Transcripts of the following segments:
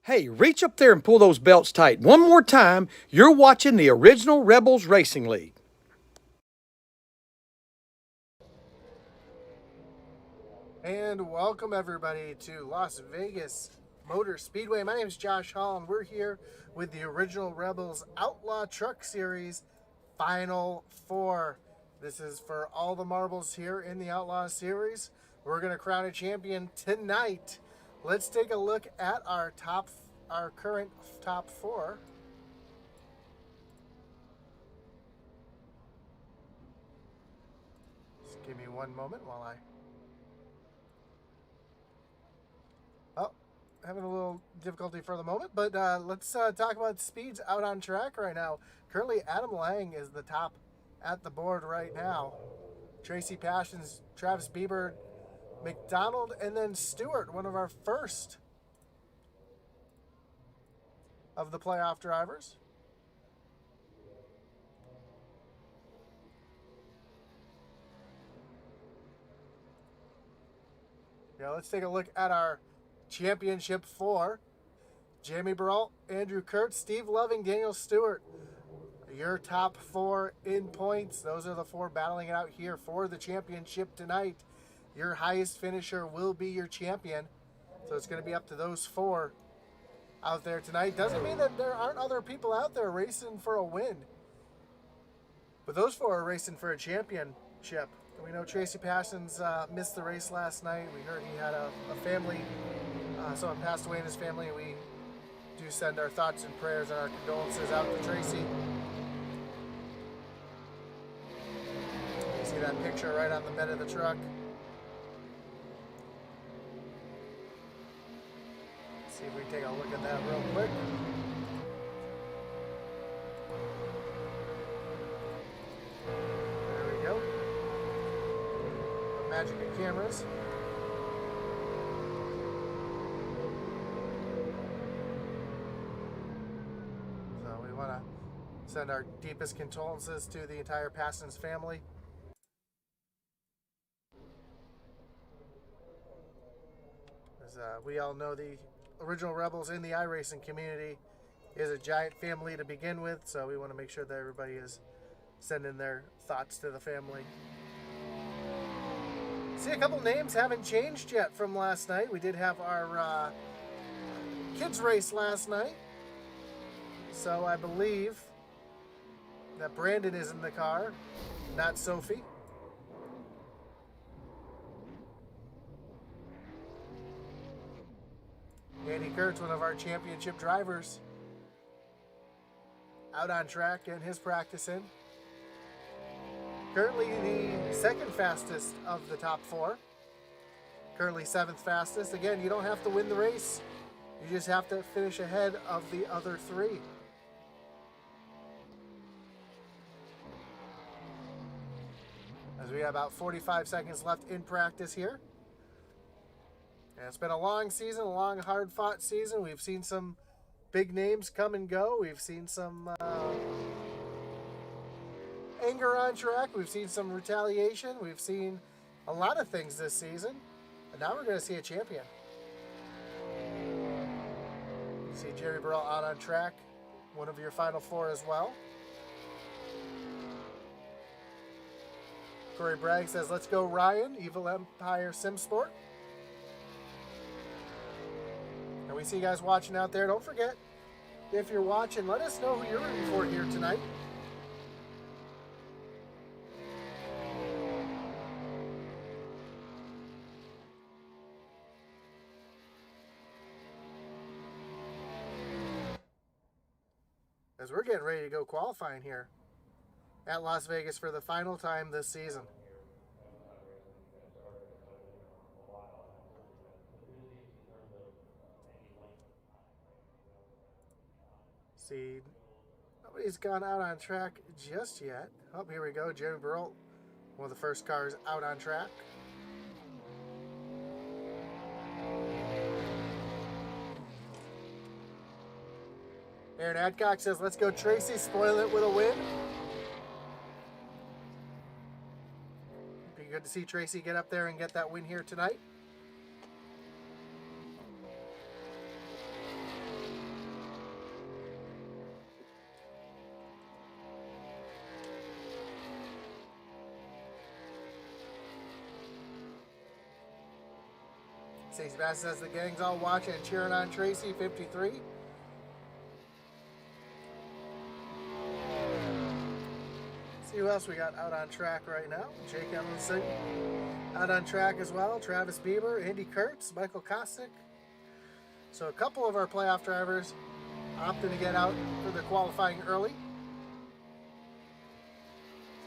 Hey, reach up there and pull those belts tight. One more time, you're watching the original Rebels Racing League. And welcome everybody to Las Vegas Motorspeedway. My name is Josh Hall and we're here with the original Rebels Outlaw Truck Series Final Four. This is for all the marbles here in the Outlaw Series. We're going to crown a champion tonight. Let's take a look at our current top four. Just give me one moment while I... Oh, having a little difficulty for the moment, but let's talk about speeds out on track right now. Currently, Adam Lang is the top at the board right now. Tracy Passions, Travis Bieber, McDonald, and then Stewart, one of our first of the playoff drivers. Yeah, let's take a look at our championship four. Jamie Burrell, Andrew Kurtz, Steve Loving, Daniel Stewart. Your top four in points. Those are the four battling it out here for the championship tonight. Your highest finisher will be your champion. So it's going to be up to those four out there tonight. Doesn't mean that there aren't other people out there racing for a win. But those four are racing for a championship. We know Tracy Passions missed the race last night. We heard he had a family. Someone passed away in his family. We do send our thoughts and prayers and our condolences out to Tracy. You see that picture right on the bed of the truck. Let's see if we can take a look at that real quick. There we go. The magic of cameras. So we want to send our deepest condolences to the entire Passions family. As we all know, the original Rebels in the iRacing community is a giant family to begin with, so we want to make sure that everybody is sending their thoughts to the family. See, a couple names haven't changed yet from last night. We did have our kids race last night, so I believe that Brandon is in the car, not Sophie. Andy Kurtz, one of our championship drivers, out on track getting his practice in. Currently the second fastest of the top four. Currently seventh fastest. Again, you don't have to win the race. You just have to finish ahead of the other three. As we have about 45 seconds left in practice here. And it's been a long season, a long, hard-fought season. We've seen some big names come and go. We've seen some anger on track. We've seen some retaliation. We've seen a lot of things this season. And now we're going to see a champion. You see Jerry Burrell out on track. One of your final four as well. Corey Bragg says, "Let's go Ryan, Evil Empire Sim Sport." And we see you guys watching out there. Don't forget, if you're watching, let us know who you're rooting for here tonight. As we're getting ready to go qualifying here at Las Vegas for the final time this season. See, nobody's gone out on track just yet. Oh, here we go. Jerry Burrell, one of the first cars out on track. Aaron Adcock says, "Let's go Tracy, spoil it with a win." Be good to see Tracy get up there and get that win here tonight. Stacey Bass says the gang's all watching and cheering on Tracy, 53. See who else we got out on track right now. Jake Ellenson out on track as well. Travis Bieber, Andy Kurtz, Michael Kostic. So a couple of our playoff drivers opting to get out for their qualifying early.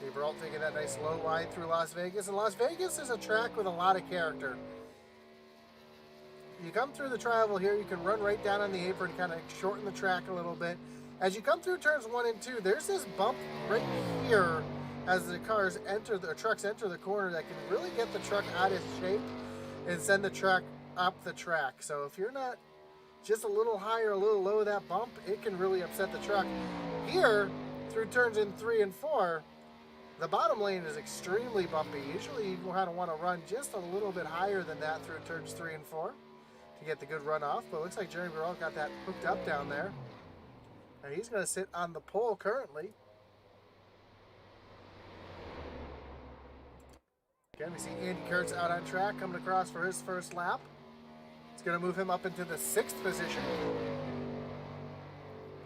See Brault taking that nice low line through Las Vegas. And Las Vegas is a track with a lot of character. You come through the tri-oval here, you can run right down on the apron, kind of shorten the track a little bit. As you come through turns 1 and 2, there's this bump right here as the trucks enter the corner that can really get the truck out of shape and send the truck up the track. So if you're not just a little higher, a little low that bump, it can really upset the truck. Here, through turns in 3 and 4, the bottom lane is extremely bumpy. Usually you kind of want to run just a little bit higher than that through turns 3 and 4 to get the good run off. But it looks like Jeremy Burrell got that hooked up down there. And he's going to sit on the pole currently. Again, we see Andy Kurtz out on track coming across for his first lap. It's going to move him up into the 6th position.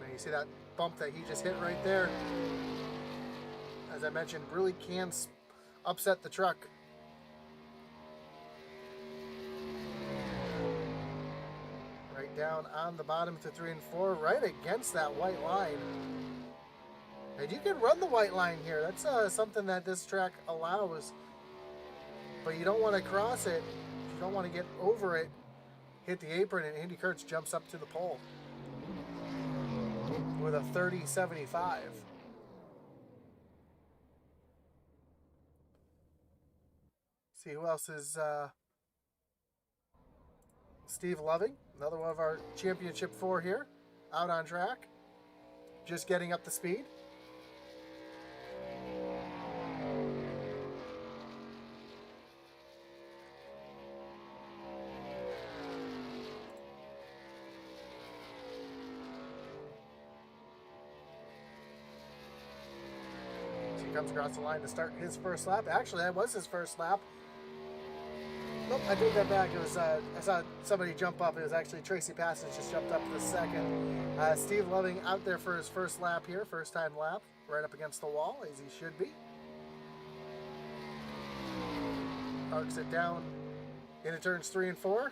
And you see that bump that he just hit right there. As I mentioned, really can upset the truck. Right down on the bottom to 3 and 4, right against that white line. And you can run the white line here. That's something that this track allows. But you don't want to cross it. You don't want to get over it. Hit the apron, and Andy Kurtz jumps up to the pole with a 30.75. See who else is Steve Loving, another one of our Championship 4 here, out on track, just getting up to speed. So he comes across the line to start his first lap. Actually, that was his first lap. Nope, I take that back. It was I saw somebody jump up. It was actually Tracy Passage just jumped up to the 2nd. Steve Loving out there for his first lap here, first time lap, right up against the wall, as he should be. Arcs it down into turns 3 and 4.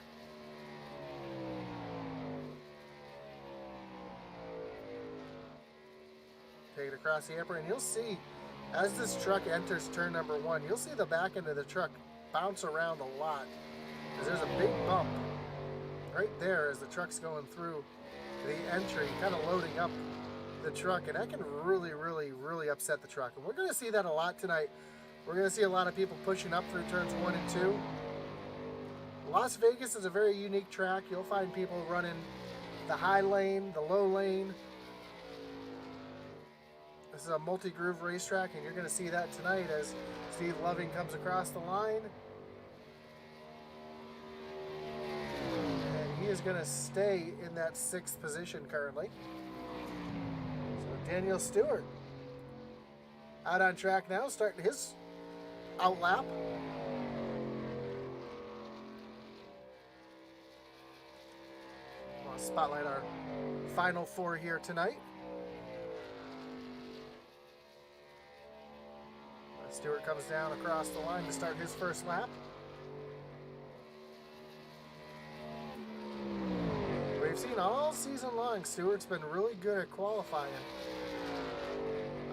Take it across the apron, and you'll see, as this truck enters turn number 1, you'll see the back end of the truck bounce around a lot, because there's a big bump right there as the truck's going through the entry, kind of loading up the truck, and that can really upset the truck. And we're going to see that a lot tonight. We're going to see a lot of people pushing up through turns 1 and 2. Las Vegas is a very unique track. You'll find people running the high lane, the low lane. This is a multi-groove racetrack, and you're going to see that tonight as Steve Loving comes across the line. And he is going to stay in that 6th position currently. So Daniel Stewart out on track now, starting his out lap. I'll spotlight our final 4 here tonight. Stewart comes down across the line to start his first lap. We've seen all season long, Stewart's been really good at qualifying.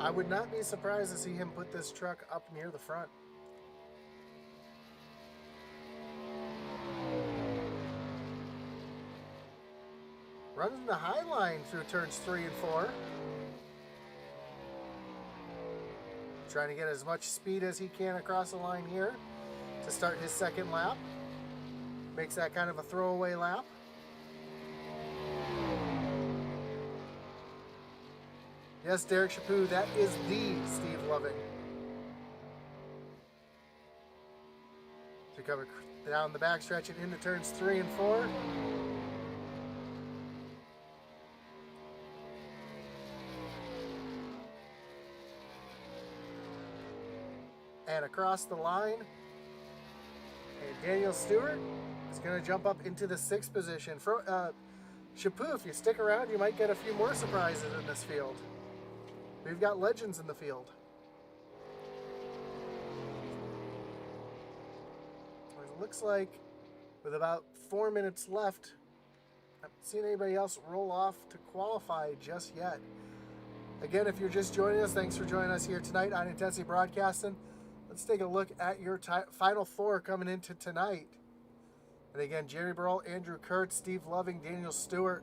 I would not be surprised to see him put this truck up near the front. Running the high line through turns 3 and 4. Trying to get as much speed as he can across the line here to start his 2nd lap. Makes that kind of a throwaway lap. Yes, Derek Chaput, that is the Steve Loving. To cover down the backstretch and into turns 3 and 4. And across the line. And Daniel Stewart is going to jump up into the 6th position. Chaput, if you stick around, you might get a few more surprises in this field. We've got legends in the field. It looks like with about 4 minutes left, I haven't seen anybody else roll off to qualify just yet. Again, if you're just joining us, thanks for joining us here tonight on Intensity Broadcasting. Let's take a look at your final 4 coming into tonight. And again, Jerry Burrell, Andrew Kurtz, Steve Loving, Daniel Stewart.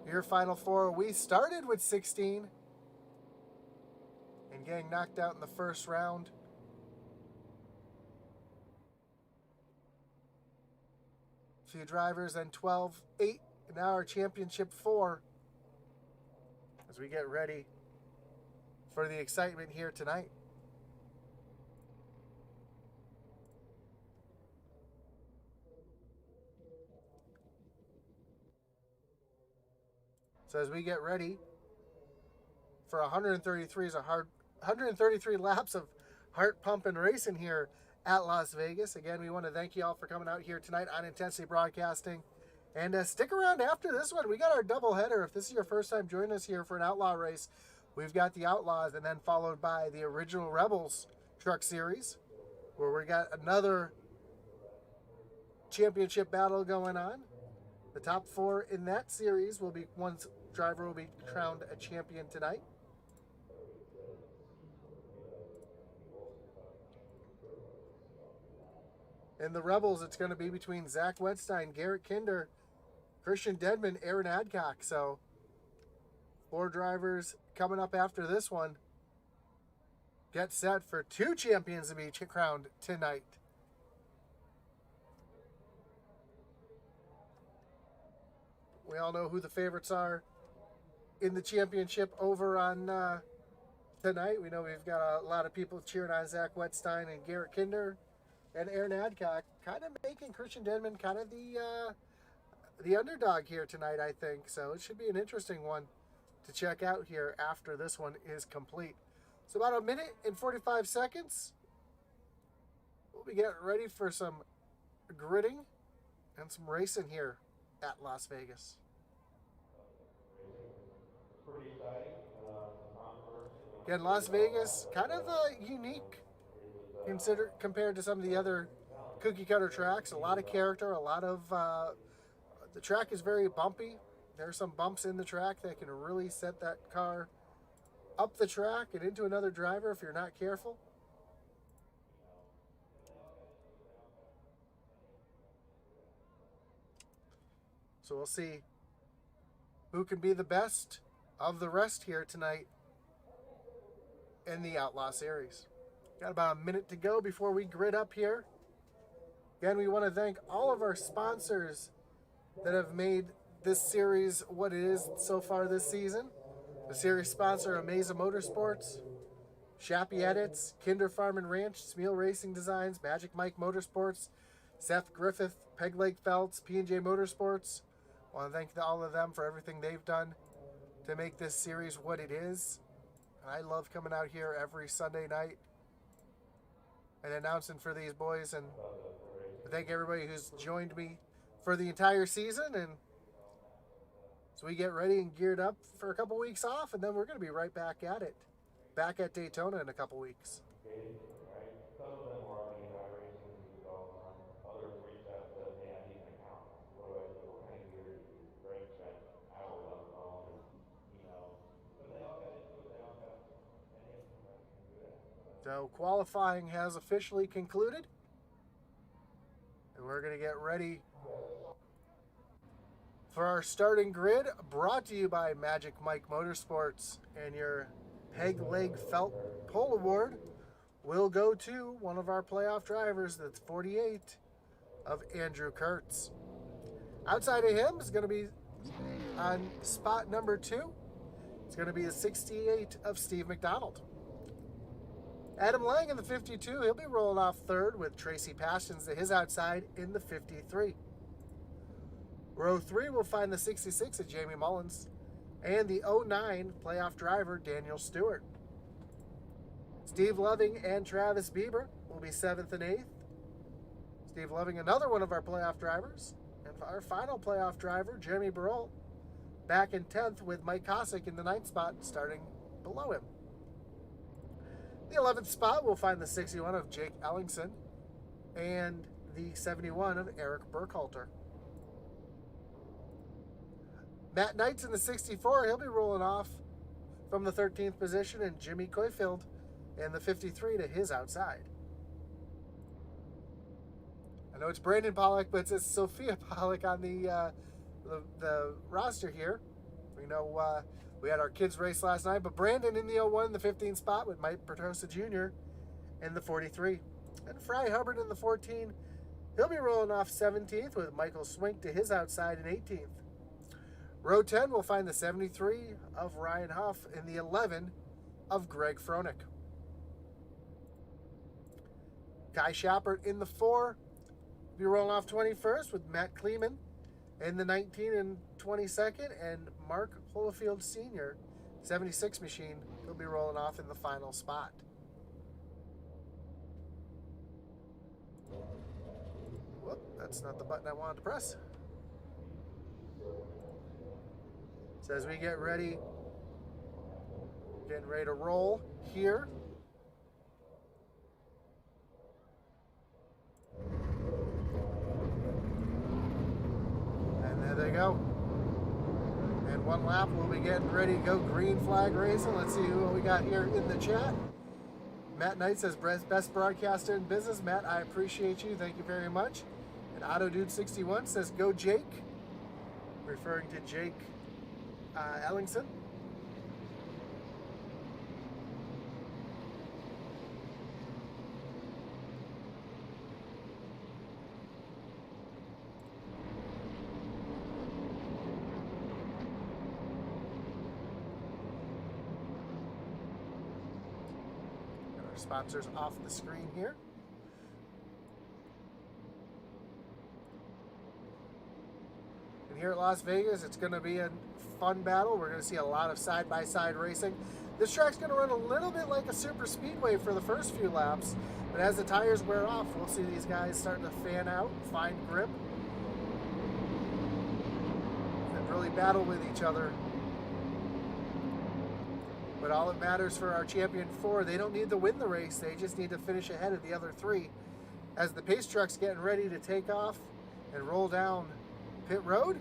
Your final 4. We started with 16 and getting knocked out in the first round. A few drivers, then 12, 8, and now our championship 4 as we get ready for the excitement here tonight. So as we get ready for 133 laps of heart pumping racing here at Las Vegas. Again, we want to thank you all for coming out here tonight on Intensity Broadcasting. And stick around after this one. We got our double header. If this is your first time joining us here for an Outlaw race, we've got the Outlaws and then followed by the Original Rebels Truck Series, where we got another championship battle going on. The top 4 in that series will be, one driver will be crowned a champion tonight. In the Rebels, it's going to be between Zach Wedstein, Garrett Kinder, Christian Dedman, Aaron Adcock. So 4 drivers coming up after this one. Get set for 2 champions to be crowned tonight. We all know who the favorites are in the championship over on tonight. We know we've got a lot of people cheering on Zach Wedstein and Garrett Kinder and Aaron Adcock, kind of making Christian Dedman kind of the underdog here tonight, I think. So it should be an interesting one to check out here after this one is complete. So about 1 minute and 45 seconds. We'll be getting ready for some gridding and some racing here at Las Vegas. Again, Las Vegas, kind of unique compared to some of the other cookie cutter tracks. A lot of character, a lot of the track is very bumpy. There are some bumps in the track that can really set that car up the track and into another driver if you're not careful. So we'll see who can be the best of the rest here tonight in the Outlaw Series. Got about 1 minute to go before we grid up here. Again, we want to thank all of our sponsors that have made this series what it is so far this season. The series sponsor, Amaza Motorsports, Shappy Edits, Kinder Farm and Ranch, Smeal Racing Designs, Magic Mike Motorsports, Seth Griffith, Peg Leg Felts, P&J Motorsports. I want to thank all of them for everything they've done to make this series what it is. I love coming out here every Sunday night and announcing for these boys, and I thank everybody who's joined me for the entire season. And so we get ready and geared up for a couple weeks off, and then we're going to be right back at it, back at Daytona in a couple weeks. So qualifying has officially concluded, and we're going to get ready for our starting grid, brought to you by Magic Mike Motorsports. And your Peg Leg Felt Pole Award will go to one of our playoff drivers, that's 48, of Andrew Kurtz. Outside of him is going to be on spot number 2. It's going to be the 68 of Steve McDonald. Adam Lang in the 52, he'll be rolling off third with Tracy Passions to his outside in the 53. Row 3 will find the 66 of Jamie Mullins and the 09 playoff driver Daniel Stewart. Steve Loving and Travis Bieber will be 7th and 8th. Steve Loving, another one of our playoff drivers. And our final playoff driver, Jeremy Barol, back in 10th with Mike Kosick in the 9th spot, starting below him. The 11th spot will find the 61 of Jake Ellingson and the 71 of Eric Burkhalter. Matt Knight's in the 64. He'll be rolling off from the 13th position, and Jimmy Coyfield in the 53 to his outside. I know it's Brandon Pollock, but it's Sophia Pollock on the roster here. We know we had our kids race last night, but Brandon in the 01 in the 15th spot with Mike Pertosa Jr. in the 43. And Fry Hubbard in the 14. He'll be rolling off 17th with Michael Swink to his outside in 18th. Row 10 will find the 73 of Ryan Huff and the 11 of Greg Froelich. Kai Schappert in the 4. Be rolling off 21st with Matt Kleeman in the 19 and 22nd, and Mark Holofield Sr., 76 machine, will be rolling off in the final spot. Whoop, that's not the button I wanted to press. So as we get ready, getting ready to roll here. And there they go. And one lap, we'll be getting ready to go green flag racing. Let's see what we got here in the chat. Matt Knight says, best broadcaster in business. Matt, I appreciate you. Thank you very much. And AutoDude61 says, go Jake. Referring to Jake Ellingson. Got our sponsors off the screen here. Here at Las Vegas, it's going to be a fun battle. We're going to see a lot of side-by-side racing. This track's going to run a little bit like a super speedway for the first few laps, but as the tires wear off, we'll see these guys starting to fan out, find grip, and really battle with each other. But all that matters for our Champion 4, they don't need to win the race. They just need to finish ahead of the other 3. As the pace truck's getting ready to take off and roll down pit road,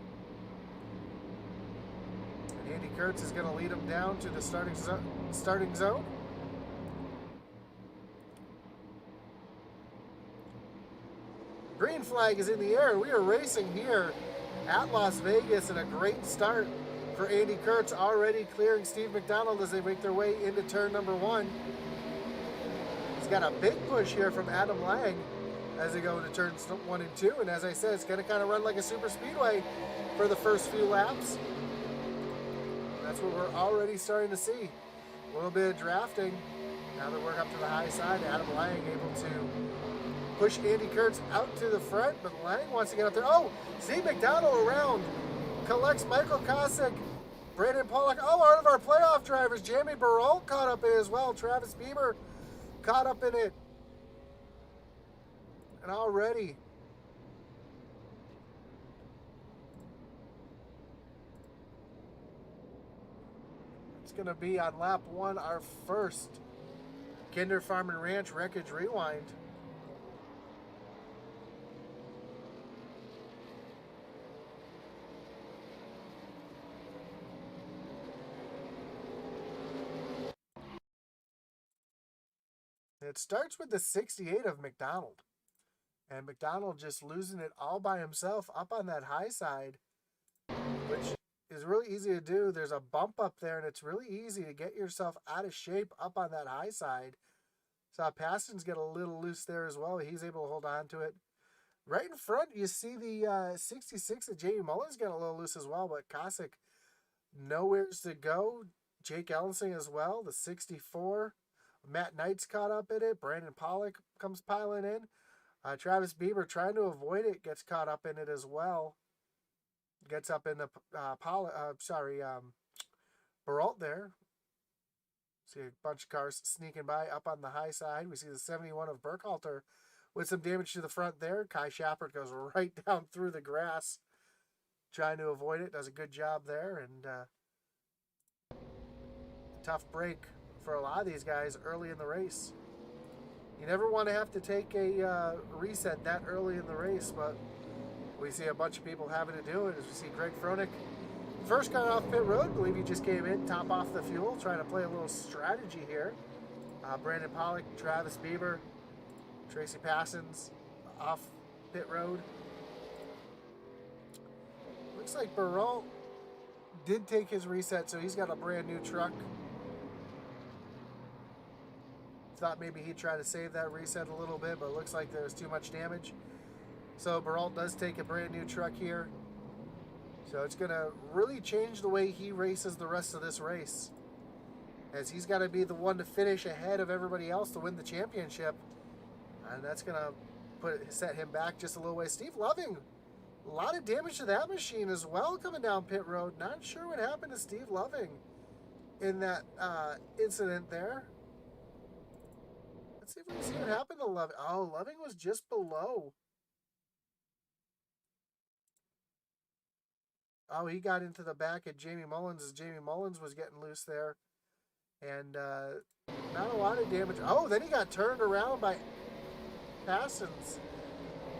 and Andy Kurtz is going to lead them down to the starting zone. Green flag is in the air. We are racing here at Las Vegas, and a great start for Andy Kurtz, already clearing Steve McDonald as they make their way into turn number 1. He's got a big push here from Adam Lang as they go into turns 1 and 2. And as I said, it's going to kind of run like a super speedway for the first few laps. That's what we're already starting to see. A little bit of drafting. Now that we're up to the high side, Adam Lang able to push Andy Kurtz out to the front, but Lang wants to get up there. Oh, Steve McDonald around. Collects Michael Kosick, Brandon Pollock. Oh, one of our playoff drivers, Jamie Barol, caught up in it as well. Travis Bieber caught up in it. And already it's going to be on lap 1 our first Kinder Farm and Ranch Wreckage Rewind. It starts with the 68 of McDonald. And McDonald just losing it all by himself up on that high side, which is really easy to do. There's a bump up there, and it's really easy to get yourself out of shape up on that high side. Saw Pastons get a little loose there as well. He's able to hold on to it. Right in front, you see the 66 of Jamie Mullins getting a little loose as well, but Kosick nowheres to go. Jake Ellingson as well, the 64. Matt Knight's caught up in it. Brandon Pollock comes piling in. Travis Bieber trying to avoid it, gets caught up in it as well. Gets up in the Baralt there. See a bunch of cars sneaking by up on the high side. We see the 71 of Burkhalter with some damage to the front there. Kai Shapard goes right down through the grass, trying to avoid it. Does a good job there, and tough break for a lot of these guys early in the race. You never want to have to take a reset that early in the race, but we see a bunch of people having to do it. As we see Greg Froelich, first car off pit road, believe he just came in, top off the fuel, trying to play a little strategy here. Brandon Pollock, Travis Bieber, Tracy Passons off pit road. Looks like Barol did take his reset, so he's got a brand new truck. Thought maybe he'd try to save that reset a little bit, but it looks like there's too much damage. So Barol does take a brand new truck here. So it's going to really change the way he races the rest of this race, as he's got to be the one to finish ahead of everybody else to win the championship. And that's going to set him back just a little way. Steve Loving, a lot of damage to that machine as well coming down pit road. Not sure what happened to Steve Loving in that incident there. Let's see if we can see what happened to Loving. Oh, Loving was just below. Oh, he got into the back at Jamie Mullins as Jamie Mullins was getting loose there. And not a lot of damage. Oh, then he got turned around by Passons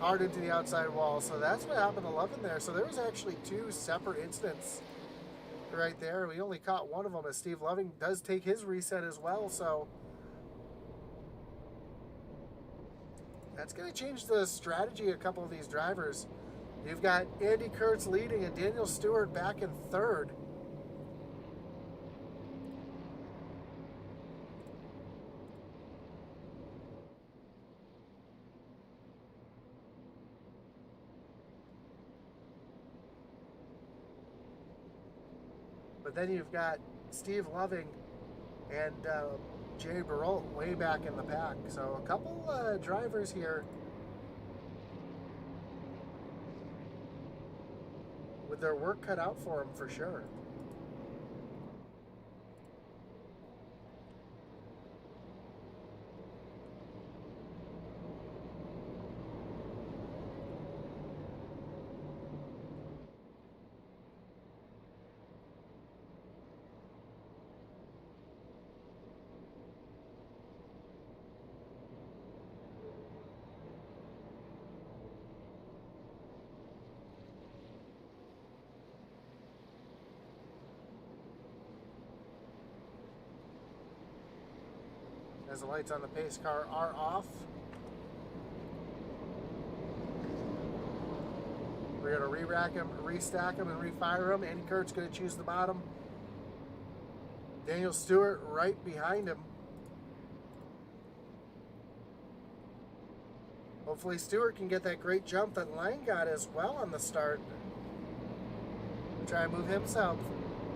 hard into the outside wall. So that's what happened to Loving there. So there was actually two separate incidents right there. We only caught one of them, as Steve Loving does take his reset as well. So that's going to change the strategy of a couple of these drivers. You've got Andy Kurtz leading and Daniel Stewart back in third. But then you've got Steve Loving and Jay Barol way back in the pack. So a couple drivers here with their work cut out for them for sure. As the lights on the pace car are off, we're going to re-rack them, restack them, and refire them. Andy Kurt's going to choose the bottom. Daniel Stewart right behind him. Hopefully Stewart can get that great jump that Lang got as well on the start. Try and move himself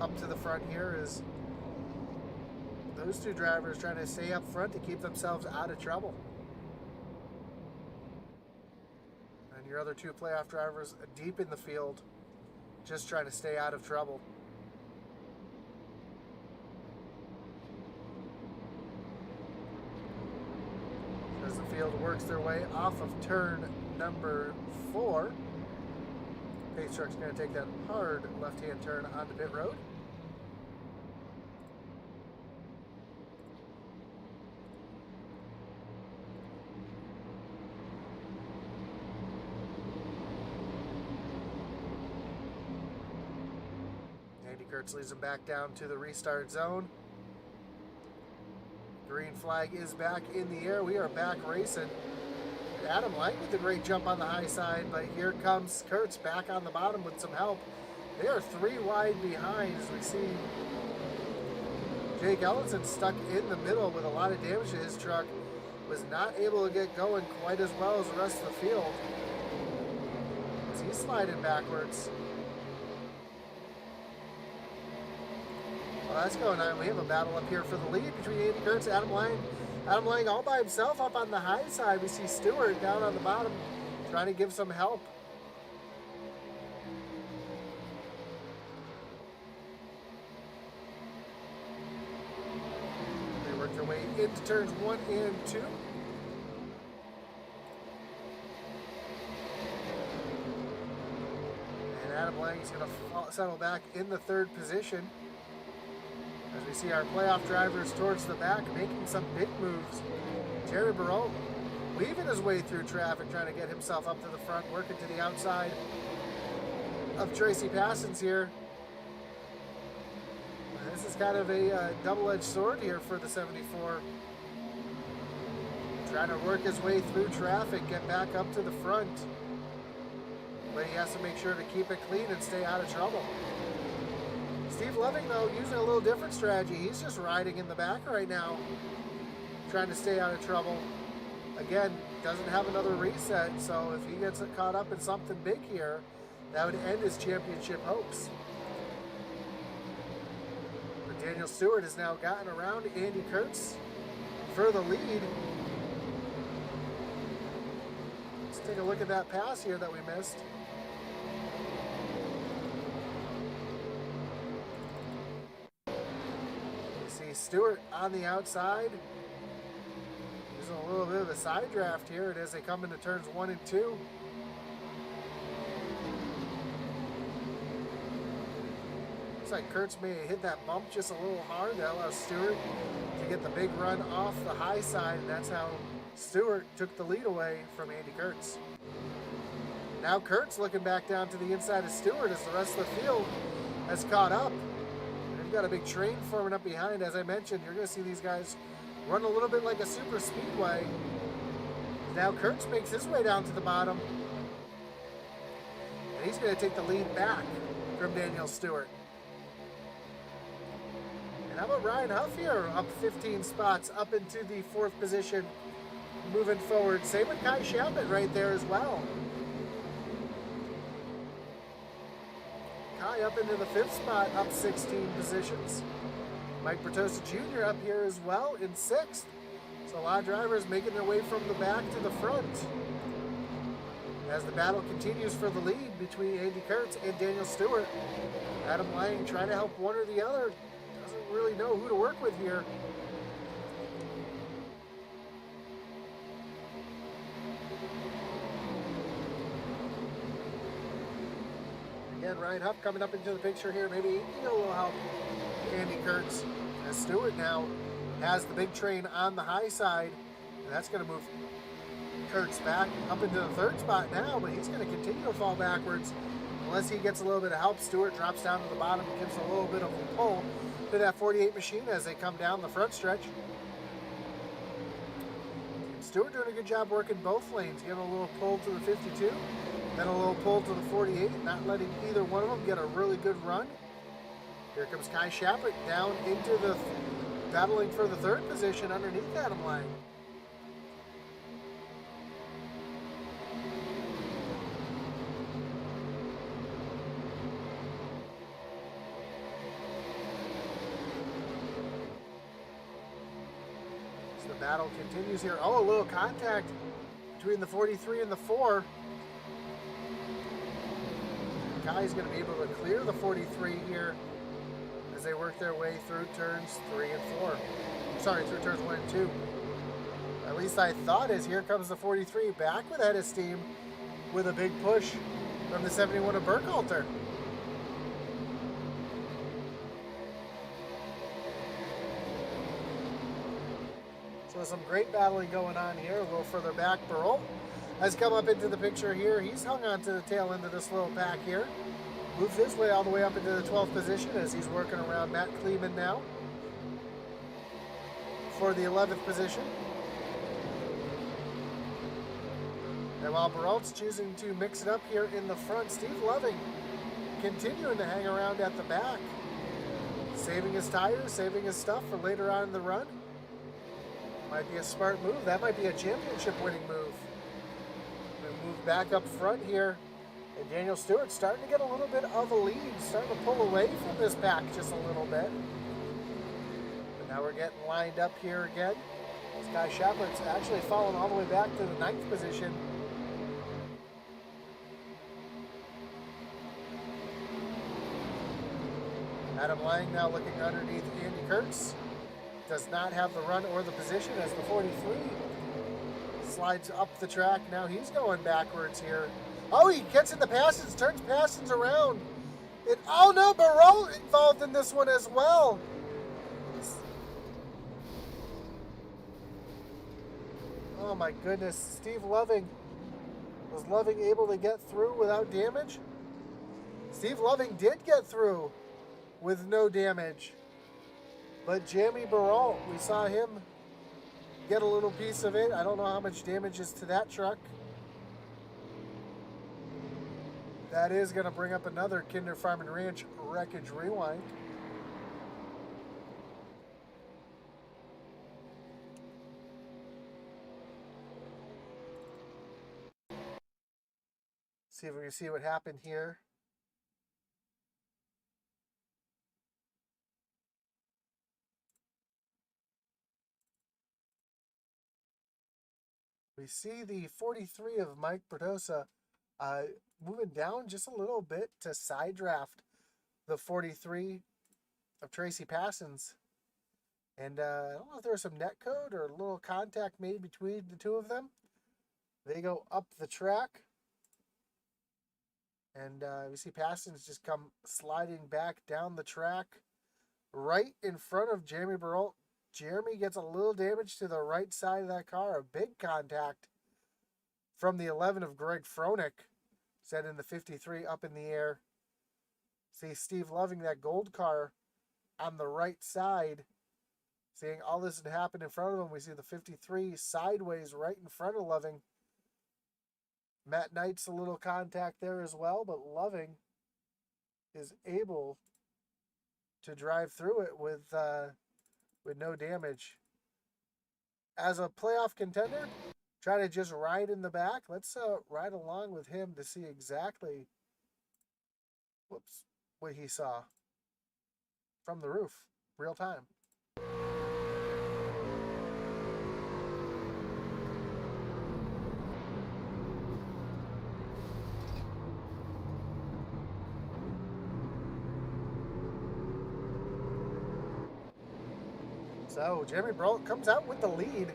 up to the front here as those two drivers trying to stay up front to keep themselves out of trouble. And your other two playoff drivers deep in the field, just trying to stay out of trouble. As the field works their way off of turn number 4, pace truck's going to take that hard left-hand turn onto pit road. Andy Kurtz leads them back down to the restart zone. Green flag is back in the air. We are back racing. Adam Lang with a great jump on the high side, but here comes Kurtz back on the bottom with some help. They are 3 wide behind as we see Jake Ellenson stuck in the middle with a lot of damage to his truck. Was not able to get going quite as well as the rest of the field as he's sliding backwards. Well, that's going on. We have a battle up here for the lead between Andy Kurtz and Adam Lang. Adam Lang all by himself up on the high side. We see Stewart down on the bottom trying to give some help. They work their way into turns 1 and 2. Adam Lang's going to settle back in the 3rd position. As we see our playoff drivers towards the back making some big moves. Jeremy Barrault weaving his way through traffic, trying to get himself up to the front, working to the outside of Tracy Passons here. This is kind of a double-edged sword here for the 74. Trying to work his way through traffic, get back up to the front. But he has to make sure to keep it clean and stay out of trouble. Steve Loving, though, using a little different strategy. He's just riding in the back right now, trying to stay out of trouble. Again, doesn't have another reset, so if he gets caught up in something big here, that would end his championship hopes. But Daniel Stewart has now gotten around Andy Kurtz for the lead. Let's take a look at that pass here that we missed. Stewart on the outside. Using a little bit of a side draft here and as they come into turns 1 and 2. Looks like Kurtz may have hit that bump just a little hard. That allows Stewart to get the big run off the high side, and that's how Stewart took the lead away from Andy Kurtz. Now Kurtz looking back down to the inside of Stewart as the rest of the field has caught up. Got a big train forming up behind. As I mentioned, you're going to see these guys run a little bit like a super speedway. Now Kurtz makes his way down to the bottom, and he's going to take the lead back from Daniel Stewart. And how about Ryan Huff here, up 15 spots, up into the 4th position, moving forward. Same with Kai Shappett right there as well. Kai up into the 5th spot, up 16 positions. Mike Bertosa Jr. up here as well in 6th. So a lot of drivers making their way from the back to the front. As the battle continues for the lead between Andy Kurtz and Daniel Stewart. Adam Lang trying to help one or the other. Doesn't really know who to work with here. Again, Ryan Huff coming up into the picture here. Maybe a little help. Andy Kurtz, as Stewart now has the big train on the high side. And that's going to move Kurtz back up into the 3rd spot now, but he's going to continue to fall backwards unless he gets a little bit of help. Stewart drops down to the bottom and gives a little bit of a pull to that 48 machine as they come down the front stretch. Stewart doing a good job working both lanes, giving a little pull to the 52. Then a little pull to the 48, not letting either one of them get a really good run. Here comes Kai Shappett down into the battling for the 3rd position underneath Adam Lang. As the battle continues here. Oh, a little contact between the 43 and the 4. Kai's going to be able to clear the 43 here as they work their way through turns 3 and 4. Sorry, through turns 1 and 2. At least I thought, as here comes the 43 back with head of steam with a big push from the 71 of Burkhalter. So some great battling going on here. A little further back, Barrault has come up into the picture here. He's hung on to the tail end of this little pack here. Moves his way all the way up into the 12th position as he's working around Matt Kleeman now for the 11th position. And while Barrault's choosing to mix it up here in the front, Steve Loving continuing to hang around at the back, saving his tires, saving his stuff for later on in the run. Might be a smart move. That might be a championship winning move. Move back up front here, and Daniel Stewart starting to get a little bit of a lead, starting to pull away from this pack just a little bit. But now we're getting lined up here again. This guy Shepard's actually fallen all the way back to the 9th position. Adam Lang now looking underneath Andy Kurtz. Does not have the run or the position as the 43 slides up the track. Now he's going backwards here. Oh, he gets in the passes, turns passes around. Oh no, Barol involved in this one as well. Oh my goodness, Steve Loving. Was Loving able to get through without damage? Steve Loving did get through with no damage. But Jamie Barol, we saw him get a little piece of it. I don't know how much damage is to that truck. That is going to bring up another Kinder Farm and Ranch Wreckage Rewind. See if we can see what happened here. We see the 43 of Mike Bertosa moving down just a little bit to side draft the 43 of Tracy Passons. And I don't know if there was some net code or a little contact made between the two of them. They go up the track. And we see Passons just come sliding back down the track right in front of Jeremy Barol. Jeremy gets a little damage to the right side of that car. A big contact from the 11 of Greg Froelich, sending the 53 up in the air. See Steve Loving, that gold car on the right side. Seeing all this had happened in front of him, we see the 53 sideways right in front of Loving. Matt Knight's a little contact there as well, but Loving is able to drive through it with no damage. As a playoff contender, try to just ride in the back. Let's ride along with him to see exactly what he saw from the roof, real time. So Jeremy Barol comes out with the lead.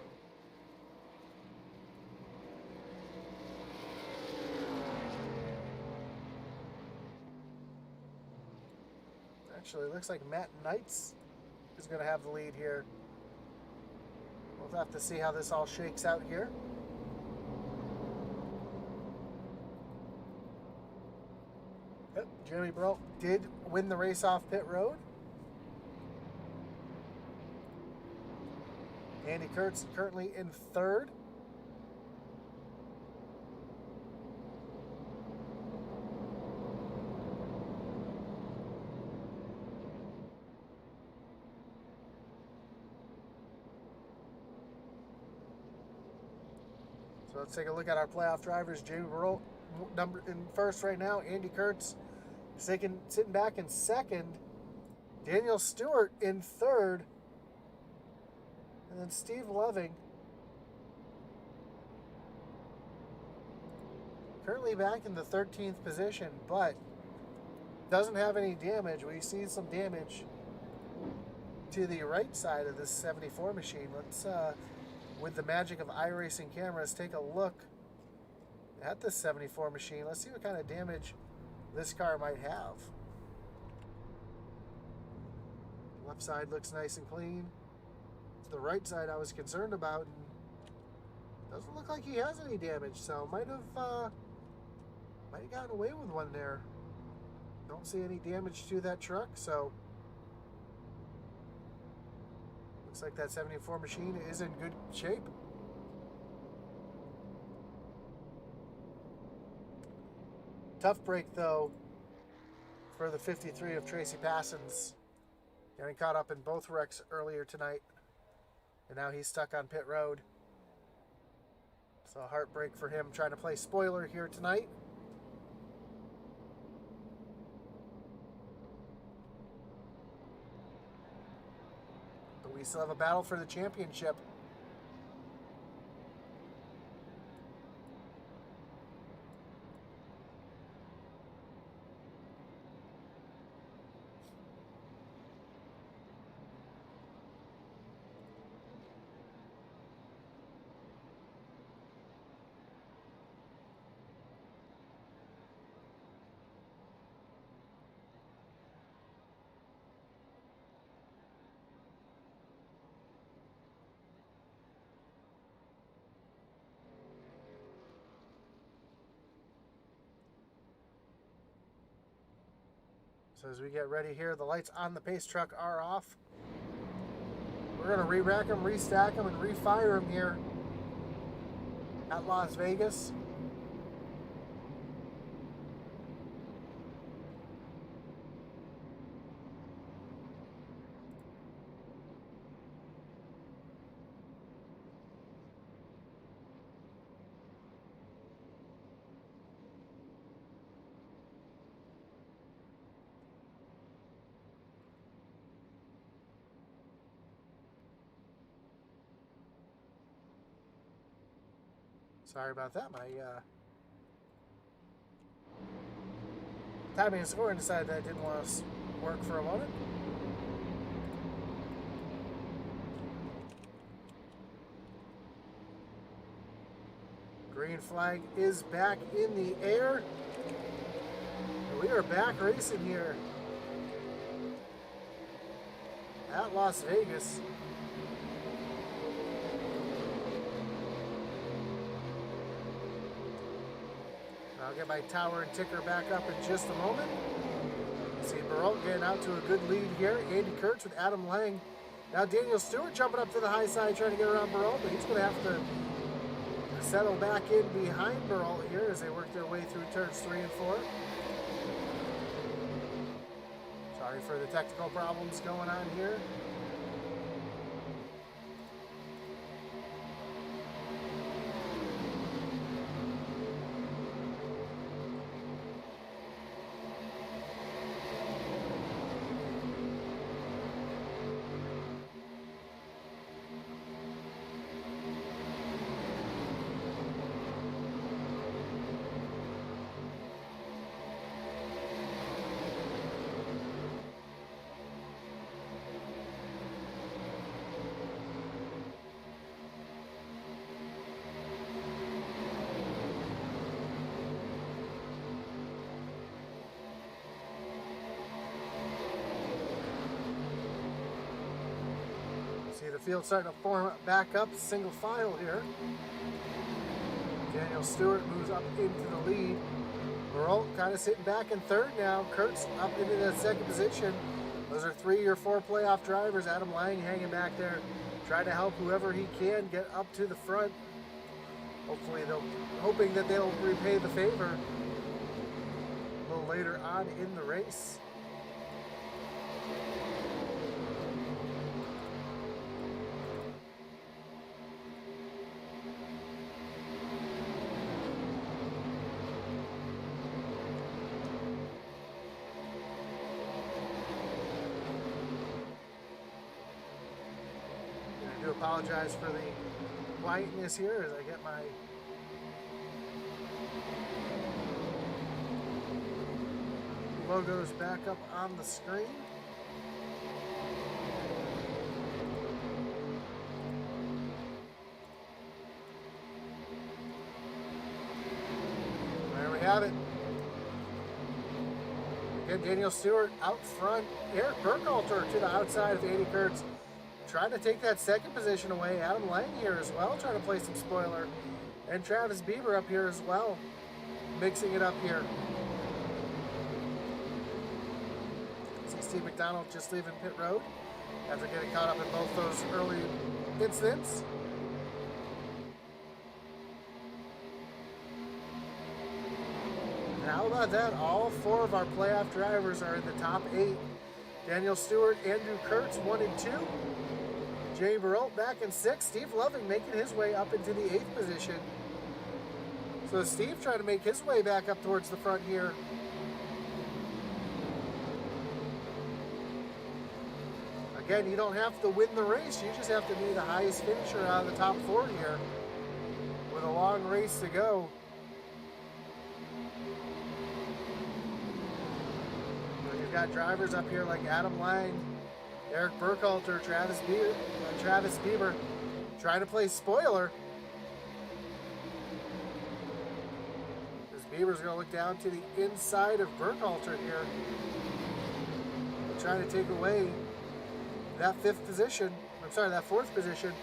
Actually, it looks like Matt Knights is going to have the lead here. We'll have to see how this all shakes out here. Yep, Jeremy Barol did win the race off pit road. Andy Kurtz currently in third. So let's take a look at our playoff drivers. Jamie Barol number in first right now. Andy Kurtz sitting back in second. Daniel Stewart in third. And then Steve Loving currently back in the 13th position, but doesn't have any damage. We see some damage to the right side of this 74 machine. Let's, with the magic of iRacing cameras, take a look at this 74 machine. Let's see what kind of damage this car might have. Left side looks nice and clean. The right side I was concerned about, and doesn't look like he has any damage, so might have gotten away with one there. Don't see any damage to that truck, so looks like that 74 machine is in good shape. Tough break though for the 53 of Tracy Passons, getting caught up in both wrecks earlier tonight. And now he's stuck on pit road. So a heartbreak for him trying to play spoiler here tonight. But we still have a battle for the championship. So as we get ready here, the lights on the pace truck are off. We're going to re-rack them, restack them, and refire them here at Las Vegas. Sorry about that. My timing and scoring decided that didn't want to work for a moment. Green flag is back in the air. We are back racing here at Las Vegas. I'll get my tower and ticker back up in just a moment. See Baralt getting out to a good lead here. Andy Kurtz with Adam Lang. Now Daniel Stewart jumping up to the high side trying to get around Baralt, but he's going to have to settle back in behind Baralt here as they work their way through turns 3 and 4. Sorry for the technical problems going on here. See the field starting to form back up, single file here. Daniel Stewart moves up into the lead. Baralt kind of sitting back in third now. Kurtz up into that second position. Those are 3 or 4 playoff drivers. Adam Lang hanging back there, trying to help whoever he can get up to the front. Hopefully hoping that they'll repay the favor a little later on in the race. Apologize for the quietness here as I get my logos back up on the screen. There we have it. Again, Daniel Stewart out front. Eric Burkhalter to the outside of Andy Kurtz, trying to take that second position away. Adam Lang here as well, trying to play some spoiler. And Travis Bieber up here as well, mixing it up here. See Steve McDonald just leaving pit road after getting caught up in both those early incidents. And how about that? All 4 of our playoff drivers are in the top 8. Daniel Stewart, Andrew Kurtz, 1 and 2. Jay Baralt back in 6th. Steve Loving making his way up into the 8th position. So Steve trying to make his way back up towards the front here. Again, you don't have to win the race. You just have to be the highest finisher out of the top 4 here with a long race to go. You've got drivers up here like Adam Lang, Eric Burkhalter, Travis Bieber trying to play spoiler. As Bieber's going to look down to the inside of Burkhalter here, trying to take away that 5th position. I'm sorry, that 4th position.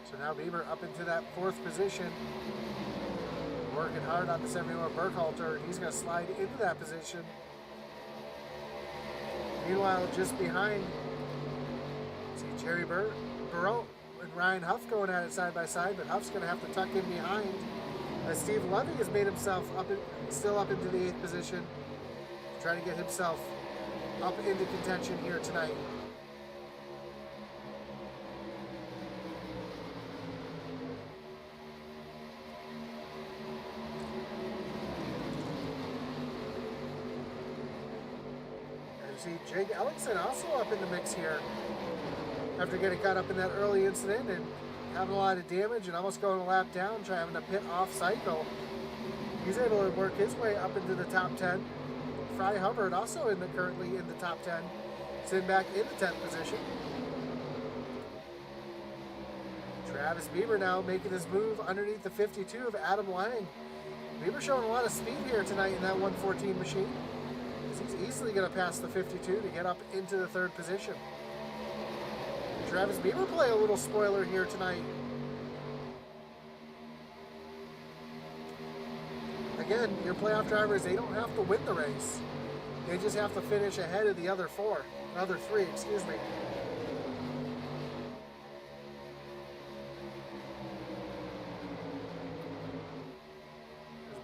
So now Bieber up into that 4th position. Working hard on the 71 Burkhalter. He's going to slide into that position. Meanwhile, just behind, see Jerry Burrell and Ryan Huff going at it side by side, but Huff's going to have to tuck in behind. As Steve Levy has made himself still up into the 8th position, trying to get himself up into contention here tonight. See Jake Ellingson also up in the mix here after getting caught up in that early incident and having a lot of damage and almost going a lap down, having a pit off cycle. He's able to work his way up into the top 10. Fry Hubbard also currently in the top 10, sitting back in the 10th position. Travis Bieber now making his move underneath the 52 of Adam Lang. Bieber showing a lot of speed here tonight in that 114 machine. He's easily going to pass the 52 to get up into the 3rd position. Travis Bieber play a little spoiler here tonight. Again, your playoff drivers, they don't have to win the race. They just have to finish ahead of the other 3, excuse me.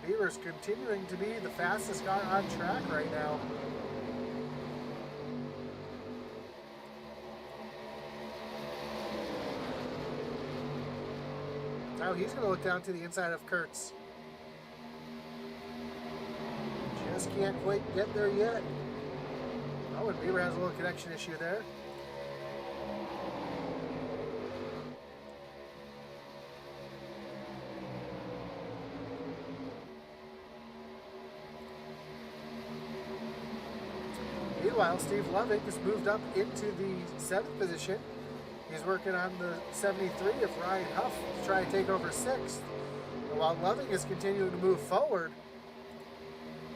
Bieber's continuing to be the fastest car on track right now. Now he's going to look down to the inside of Kurtz. Just can't quite get there yet. Oh, and Bieber has a little connection issue there. Meanwhile, Steve Loving has moved up into the 7th position. He's working on the 73 of Ryan Huff to try and take over 6th. And while Loving is continuing to move forward,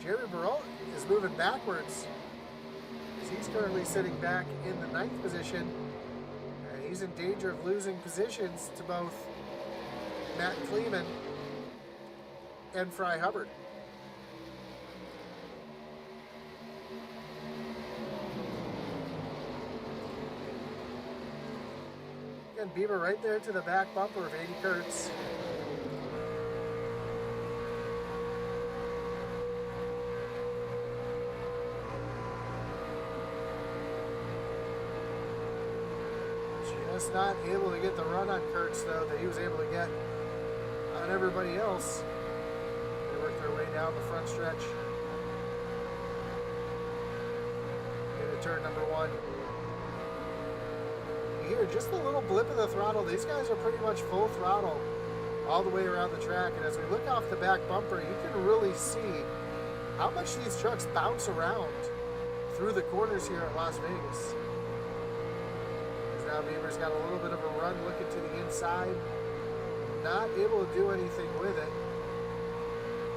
Jerry Burrell is moving backwards. He's currently sitting back in the 9th position, and he's in danger of losing positions to both Matt Kleeman and Fry Hubbard. And Bieber right there to the back bumper of 80 Kurtz. Just not able to get the run on Kurtz, though, that he was able to get on everybody else. They work their way down the front stretch into turn number 1. Here, just a little blip of the throttle. These guys are pretty much full throttle all the way around the track. And as we look off the back bumper, you can really see how much these trucks bounce around through the corners here at Las Vegas. Now Bieber's got a little bit of a run looking to the inside. Not able to do anything with it.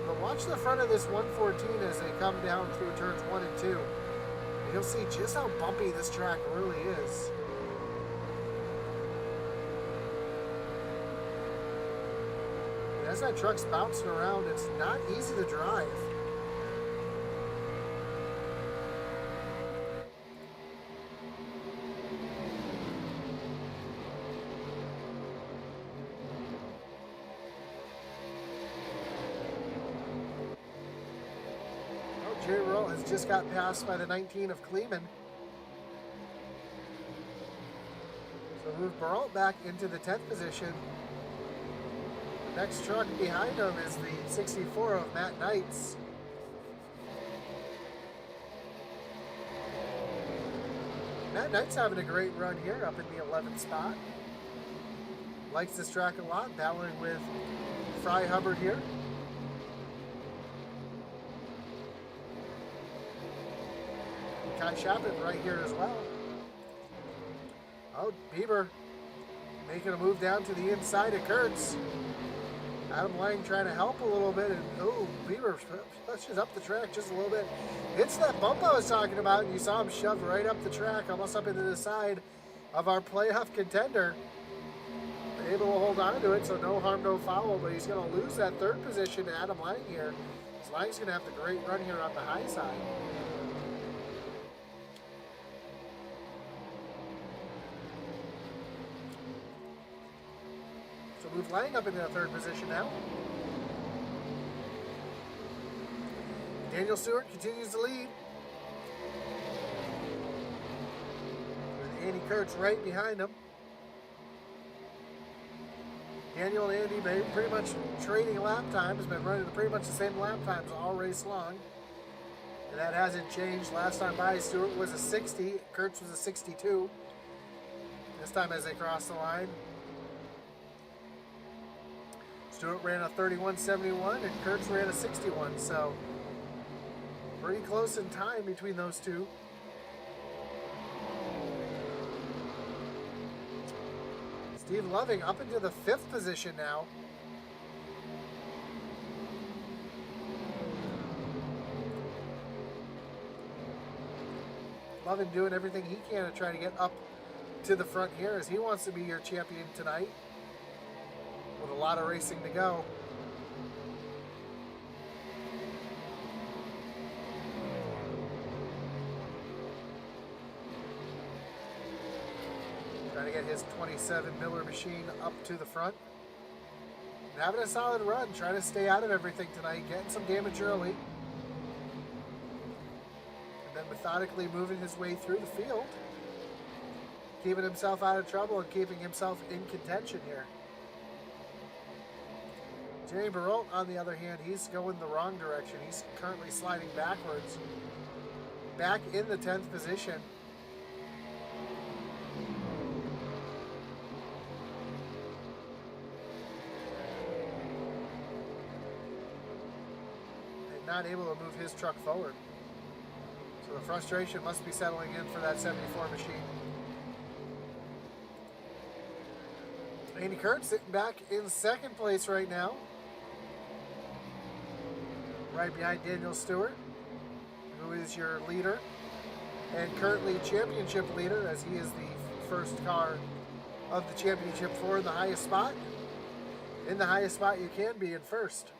But watch the front of this 114 as they come down through turns 1 and 2. And you'll see just how bumpy this track really is. As that truck's bouncing around, it's not easy to drive. Oh, Jerry Roll has just got passed by the 19 of Kleeman. So move Baralt back into the 10th position. Next truck behind him is the 64 of Matt Knights. Matt Knights having a great run here up in the 11th spot. Likes this track a lot, battling with Fry Hubbard here. Kai Chapin right here as well. Oh, Bieber making a move down to the inside of Kurtz. Adam Lang trying to help a little bit, and oh, Bieber pushes up the track just a little bit. It's that bump I was talking about, and you saw him shove right up the track, almost up into the side of our playoff contender. able to hold on to it, so no harm, no foul, but he's going to lose that third position to Adam Lang here. So Lang's going to have the great run here on the high side. So move Lang up into the third position now. Daniel Stewart continues to lead. With Andy Kurtz right behind him. Daniel and Andy pretty much trading lap times, been running pretty much the same lap times all race long. And that hasn't changed. Last time by, Stewart was a 60, Kurtz was a 62. This time as they cross the line, Stewart ran a 31.71 and Kurtz ran a 61, so pretty close in time between those two. Steve Loving up into the 5th position now. Loving doing everything he can to try to get up to the front here, as he wants to be your champion tonight with a lot of racing to go. Trying to get his 27 Miller machine up to the front. And having a solid run, trying to stay out of everything tonight, getting some damage early. And then methodically moving his way through the field. Keeping himself out of trouble and keeping himself in contention here. Jerry Barrault, on the other hand, he's going the wrong direction. He's currently sliding backwards. Back in the 10th position. Not able to move his truck forward. So the frustration must be settling in for that 74 machine. Andy Kurtz sitting back in 2nd place right now. Right behind Daniel Stewart, who is your leader and currently championship leader, as he is the first car of the championship for in the highest spot. In the highest spot you can be in first.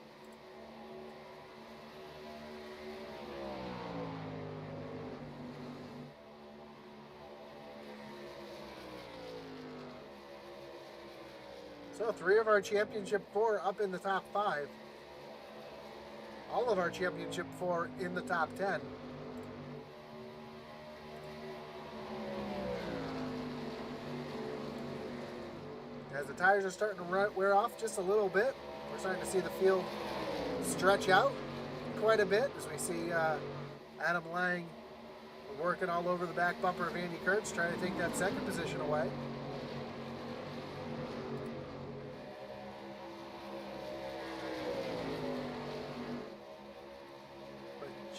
So 3 of our championship 4 up in the top 5. All of our championship 4 in the top 10. As the tires are starting to wear off just a little bit, we're starting to see the field stretch out quite a bit as we see Adam Lang working all over the back bumper of Andy Kurtz, trying to take that 2nd position away.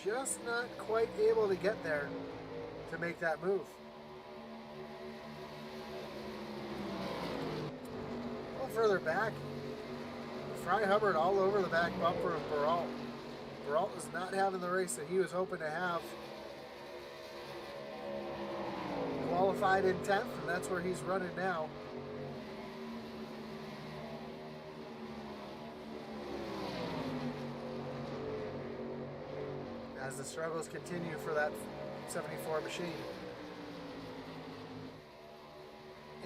Just not quite able to get there to make that move. A little further back, Fry Hubbard all over the back bumper of Barrault. Barrault was not having the race that he was hoping to have. Qualified in 10th, and that's where he's running now. As the struggles continue for that 74 machine.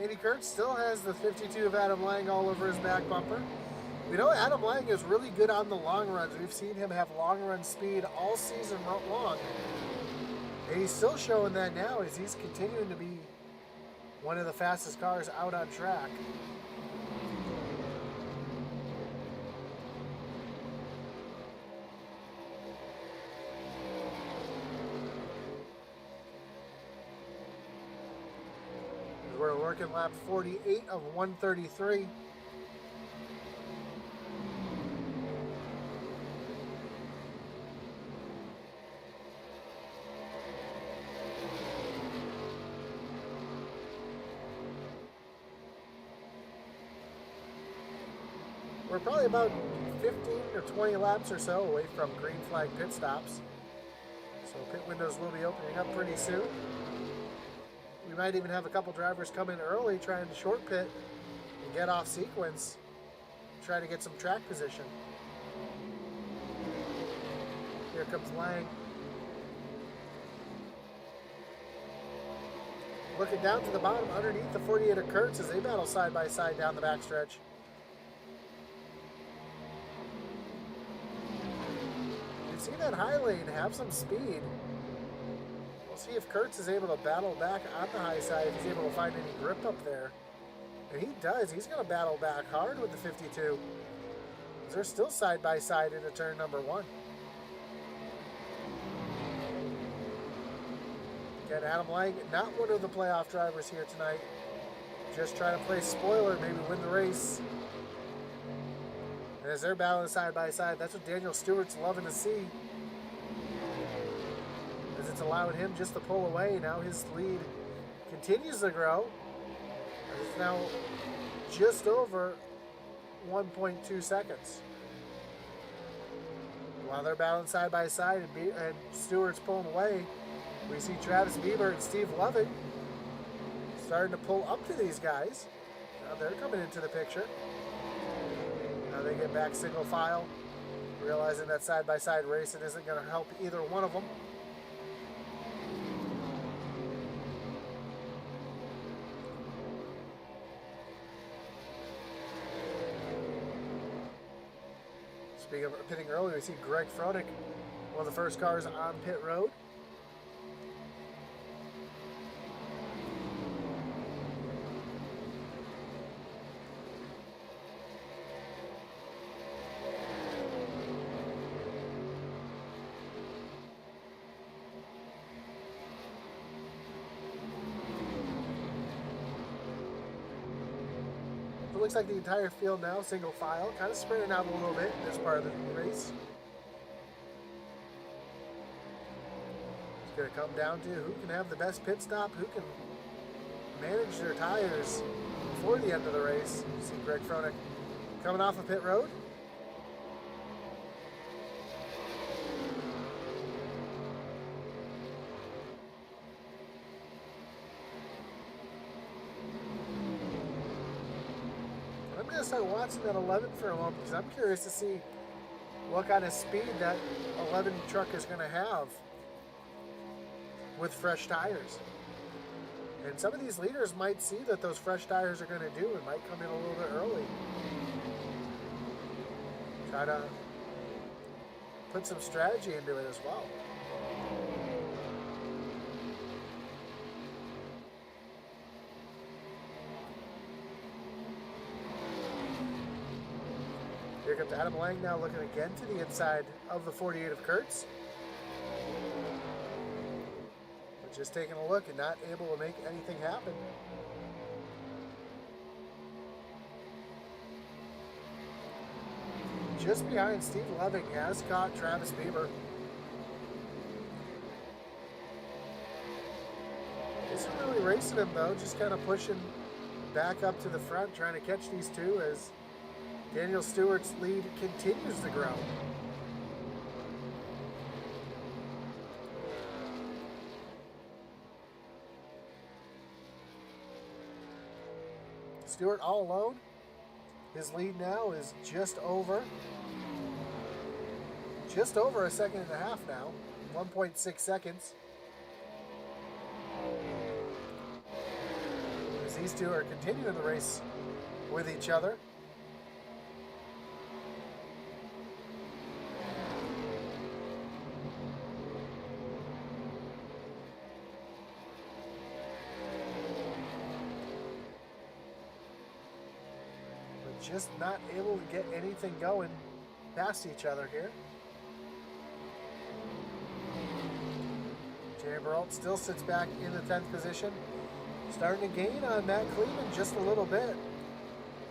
Andy Kurtz still has the 52 of Adam Lang all over his back bumper. We know Adam Lang is really good on the long runs. We've seen him have long run speed all season long. And he's still showing that now as he's continuing to be one of the fastest cars out on track. We're working lap 48 of 133. We're probably about 15 or 20 laps or so away from green flag pit stops. So pit windows will be opening up pretty soon. We might even have a couple drivers come in early trying to short pit and get off sequence, try to get some track position. Here comes Lang. Looking down to the bottom underneath the 48 of Kurtz as they battle side by side down the backstretch. You've seen that high lane have some speed. We'll see if Kurtz is able to battle back on the high side, if he's able to find any grip up there. And he does. He's going to battle back hard with the 52. They're still side by side into turn number 1. Again, Adam Lang, not one of the playoff drivers here tonight. Just trying to play spoiler, maybe win the race. And as they're battling side by side, that's what Daniel Stewart's loving to see. As it's allowing him just to pull away. Now his lead continues to grow. It's now just over 1.2 seconds. While they're battling side by side and Stewart's pulling away, we see Travis Bieber and Steve Lovett starting to pull up to these guys. Now they're coming into the picture. Now they get back single file, realizing that side-by-side racing isn't going to help either one of them. Speaking of pitting early, we see Greg Froelich, one of the first cars on pit road. It looks like the entire field now, single file, kind of spreading out a little bit in this part of the race. It's going to come down to who can have the best pit stop, who can manage their tires before the end of the race. You see Greg Froelich coming off of pit road. I'm going to start watching that 11 for a moment because I'm curious to see what kind of speed that 11 truck is going to have with fresh tires. And some of these leaders might see that those fresh tires are going to do and might come in a little bit early. Try to put some strategy into it as well. Here comes Adam Lang now looking again to the inside of the 48 of Kurtz. But just taking a look and not able to make anything happen. Just behind Steve Loving has caught Travis Bieber. Isn't really racing him though, just kind of pushing back up to the front, trying to catch these two as Daniel Stewart's lead continues to grow. Stewart all alone. His lead now is just over a second and a half now, 1.6 seconds. As these two are continuing the race with each other. Just not able to get anything going past each other here. Jerry Baralt still sits back in the 10th position. Starting to gain on Matt Kleeman just a little bit.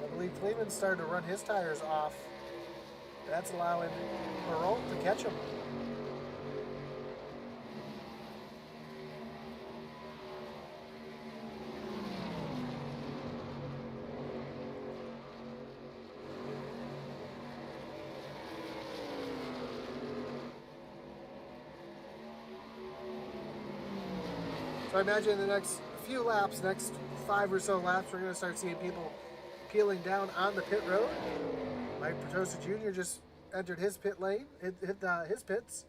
I believe Kleeman started to run his tires off. That's allowing Baralt to catch him. So I imagine in the next few laps, next 5 or so laps, we're going to start seeing people peeling down on the pit road. Mike Petosa Jr. just entered his pit lane, hit his pits.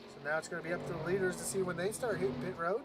So now it's going to be up to the leaders to see when they start hitting pit road.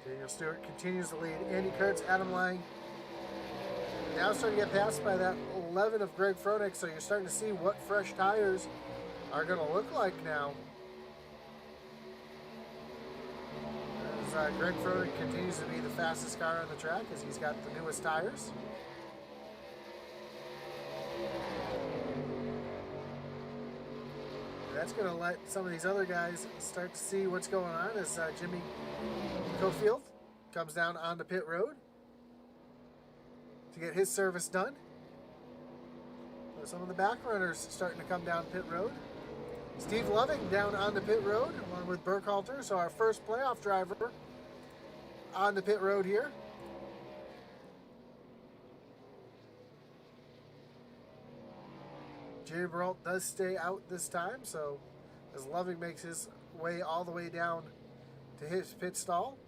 Daniel Stewart continues to lead. Andy Kurtz, Adam Lang. Now starting to get passed by that 11 of Greg Froelich, so you're starting to see what fresh tires are going to look like now. As Greg Froelich continues to be the fastest car on the track as he's got the newest tires. That's going to let some of these other guys start to see what's going on as Jimmy Cofield comes down on the pit road to get his service done. So some of the back runners starting to come down pit road. Steve Loving down on the pit road along with Burkhalter. So our first playoff driver on the pit road here. Jerry Brault does stay out this time, so as Loving makes his way all the way down to his pit stall.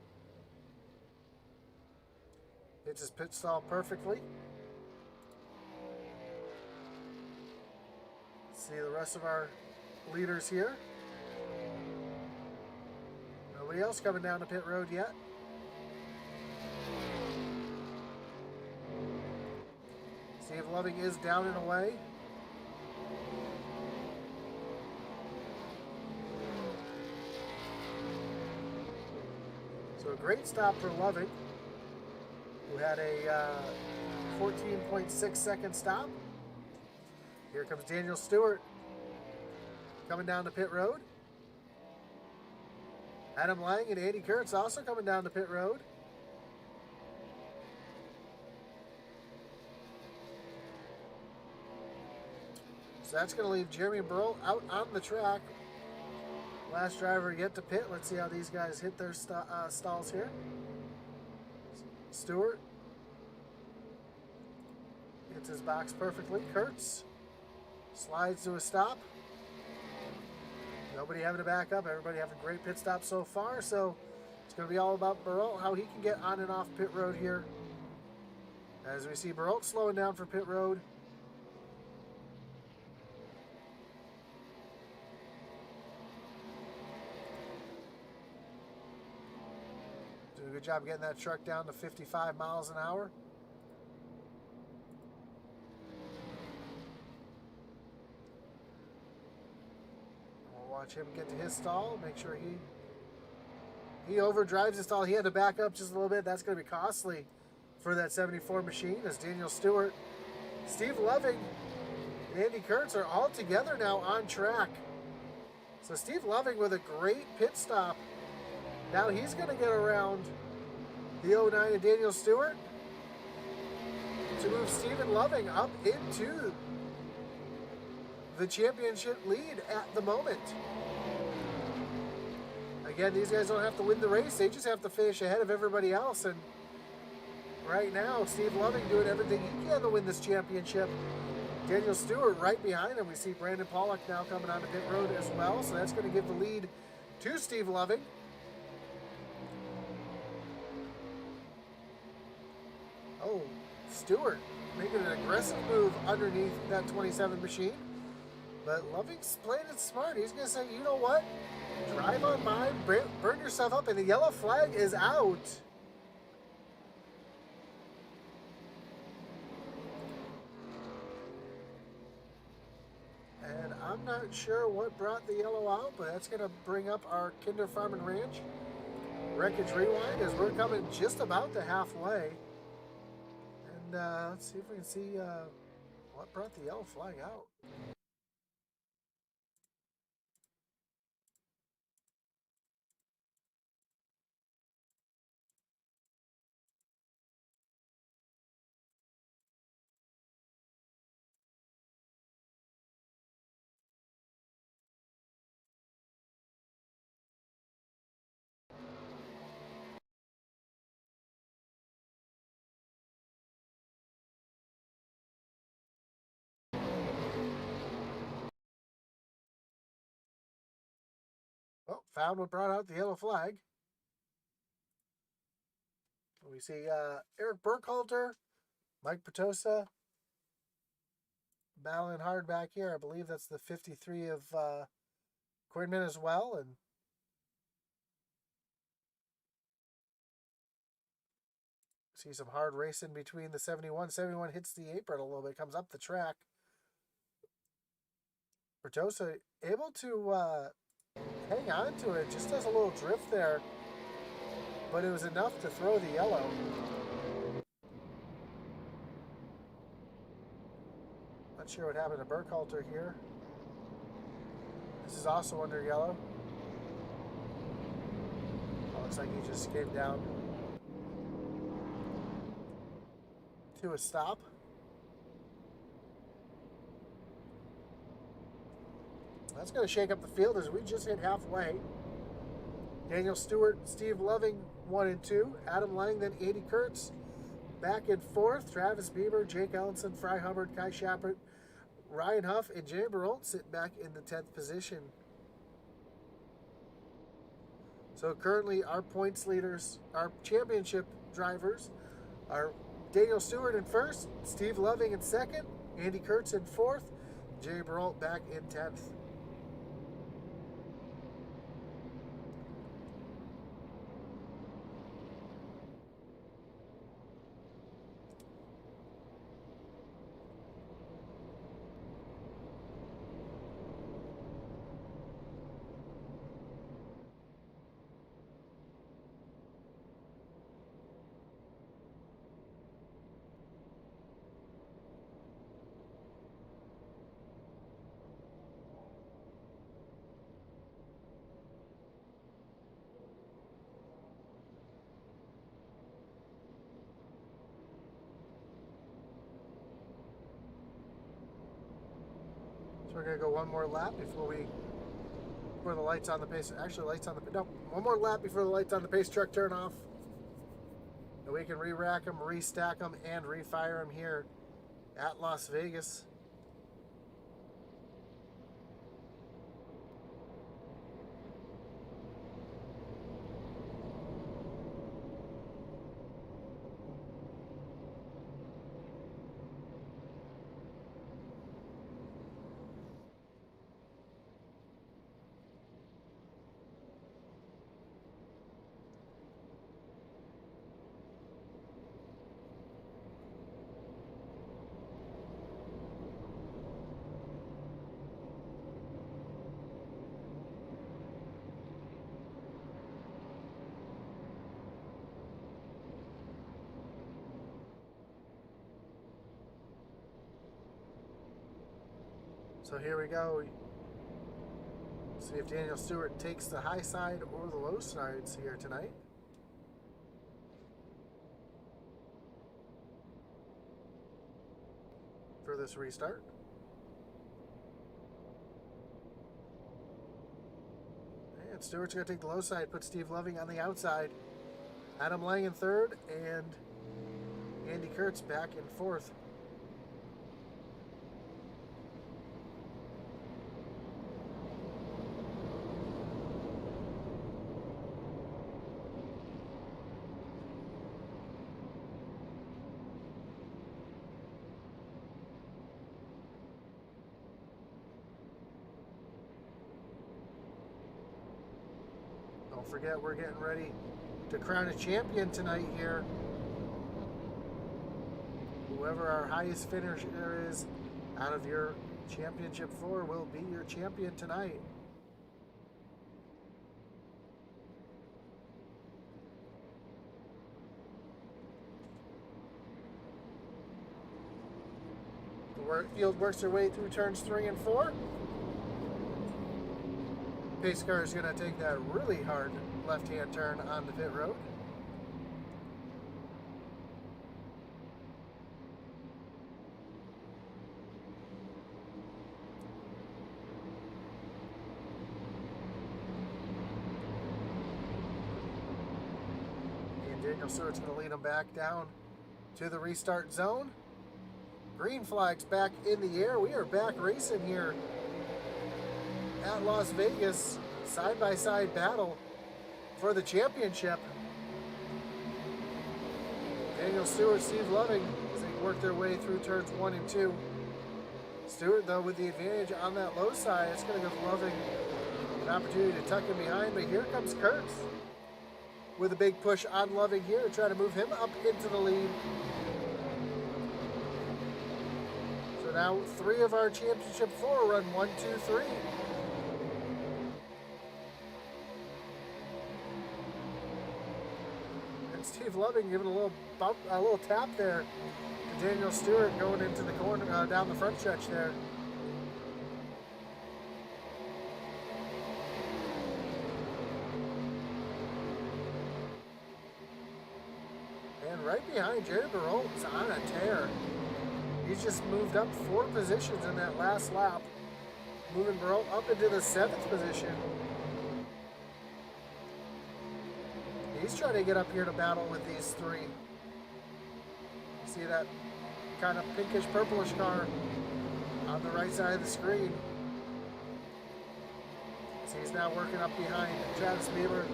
Hits his pit stall perfectly. See the rest of our leaders here. Nobody else coming down the pit road yet. Steve Loving is down and away. So a great stop for Loving, who had a 14.6 second stop. Here comes Daniel Stewart coming down the pit road. Adam Lang and Andy Kurtz also coming down the pit road. So that's going to leave Jeremy Burrell out on the track. Last driver yet to pit. Let's see how these guys hit their stalls here. Stewart hits his box perfectly. Kurtz slides to a stop. Nobody having to back up. Everybody having a great pit stop so far. So it's going to be all about Burrell, how he can get on and off pit road here. As we see Burrell slowing down for pit road. Doing a good job getting that truck down to 55 miles an hour. Watch him get to his stall. Make sure he overdrives his stall. He had to back up just a little bit. That's going to be costly for that 74 machine. As Daniel Stewart, Steve Loving, and Andy Kurtz are all together now on track. So Steve Loving with a great pit stop. Now he's going to get around the 09 and Daniel Stewart to move Stephen Loving up into the championship lead at the moment. Again, these guys don't have to win the race. They just have to finish ahead of everybody else. And right now, Steve Loving doing everything he can to win this championship. Daniel Stewart right behind him. We see Brandon Pollock now coming on the pit road as well. So that's going to give the lead to Steve Loving. Oh, Stewart making an aggressive move underneath that 27 machine. But Loving's playing it smart. He's going to say, you know what? Drive on mine, burn yourself up, and the yellow flag is out. And I'm not sure what brought the yellow out, but that's going to bring up our Kinder Farm and Ranch Wreckage Rewind as we're coming just about to halfway. And let's see if we can see what brought the yellow flag out. found what brought out the yellow flag. We see Eric Burkhalter, Mike Petosa battling hard back here. I believe that's the 53 of Quinman as well. And see some hard racing between the 71. 71 hits the apron a little bit, comes up the track. Bertosa able to hang on to it, just does a little drift there, but it was enough to throw the yellow. Not sure what happened to Burkhalter here. This is also under yellow. Oh, looks like he just came down to a stop. That's going to shake up the field as we just hit halfway. Daniel Stewart, Steve Loving, 1 and 2. Adam Langdon, Andy Kurtz, back in 4th. Travis Bieber, Jake Ellenson, Fry Hubbard, Kai Shappert, Ryan Huff, and Jay Barolt sit back in the 10th position. So currently our points leaders, our championship drivers, are Daniel Stewart in 1st, Steve Loving in 2nd, Andy Kurtz in 4th, Jay Barolt back in 10th. We're going to go one more lap before the lights on the pace. Actually, lights on the no. One more lap before the lights on the pace truck turn off. And we can re-rack them, restack them, and refire them here at Las Vegas. So here we go. See if Daniel Stewart takes the high side or the low sides here tonight. For this restart. And Stewart's going to take the low side, put Steve Loving on the outside. Adam Lang in 3rd, and Andy Kurtz back in 4th. Don't forget, we're getting ready to crown a champion tonight here. Whoever our highest finisher is out of your championship 4 will be your champion tonight. The field works their way through turns 3 and 4. Pace car is going to take that really hard left-hand turn on the pit road. And Daniel Stewart's going to lead them back down to the restart zone. Green flag's back in the air. We are back racing here at Las Vegas. side-by-side battle for the championship. Daniel Stewart, Steve Loving, as they work their way through turns 1 and 2. Stewart, though, with the advantage on that low side. It's going to give Loving an opportunity to tuck in behind, but here comes Kurtz with a big push on Loving here to try to move him up into the lead. So now 3 of our championship 4 run 1, 2, 3. And Steve Loving giving a little bump, a little tap there to Daniel Stewart going into the corner, down the front stretch there. And right behind, Jerry Barrault is on a tear. He's just moved up 4 positions in that last lap, moving Barrault up into the 7th position. He's trying to get up here to battle with these 3. See that kind of pinkish purplish car on the right side of the screen. So he's now working up behind Travis Bieber.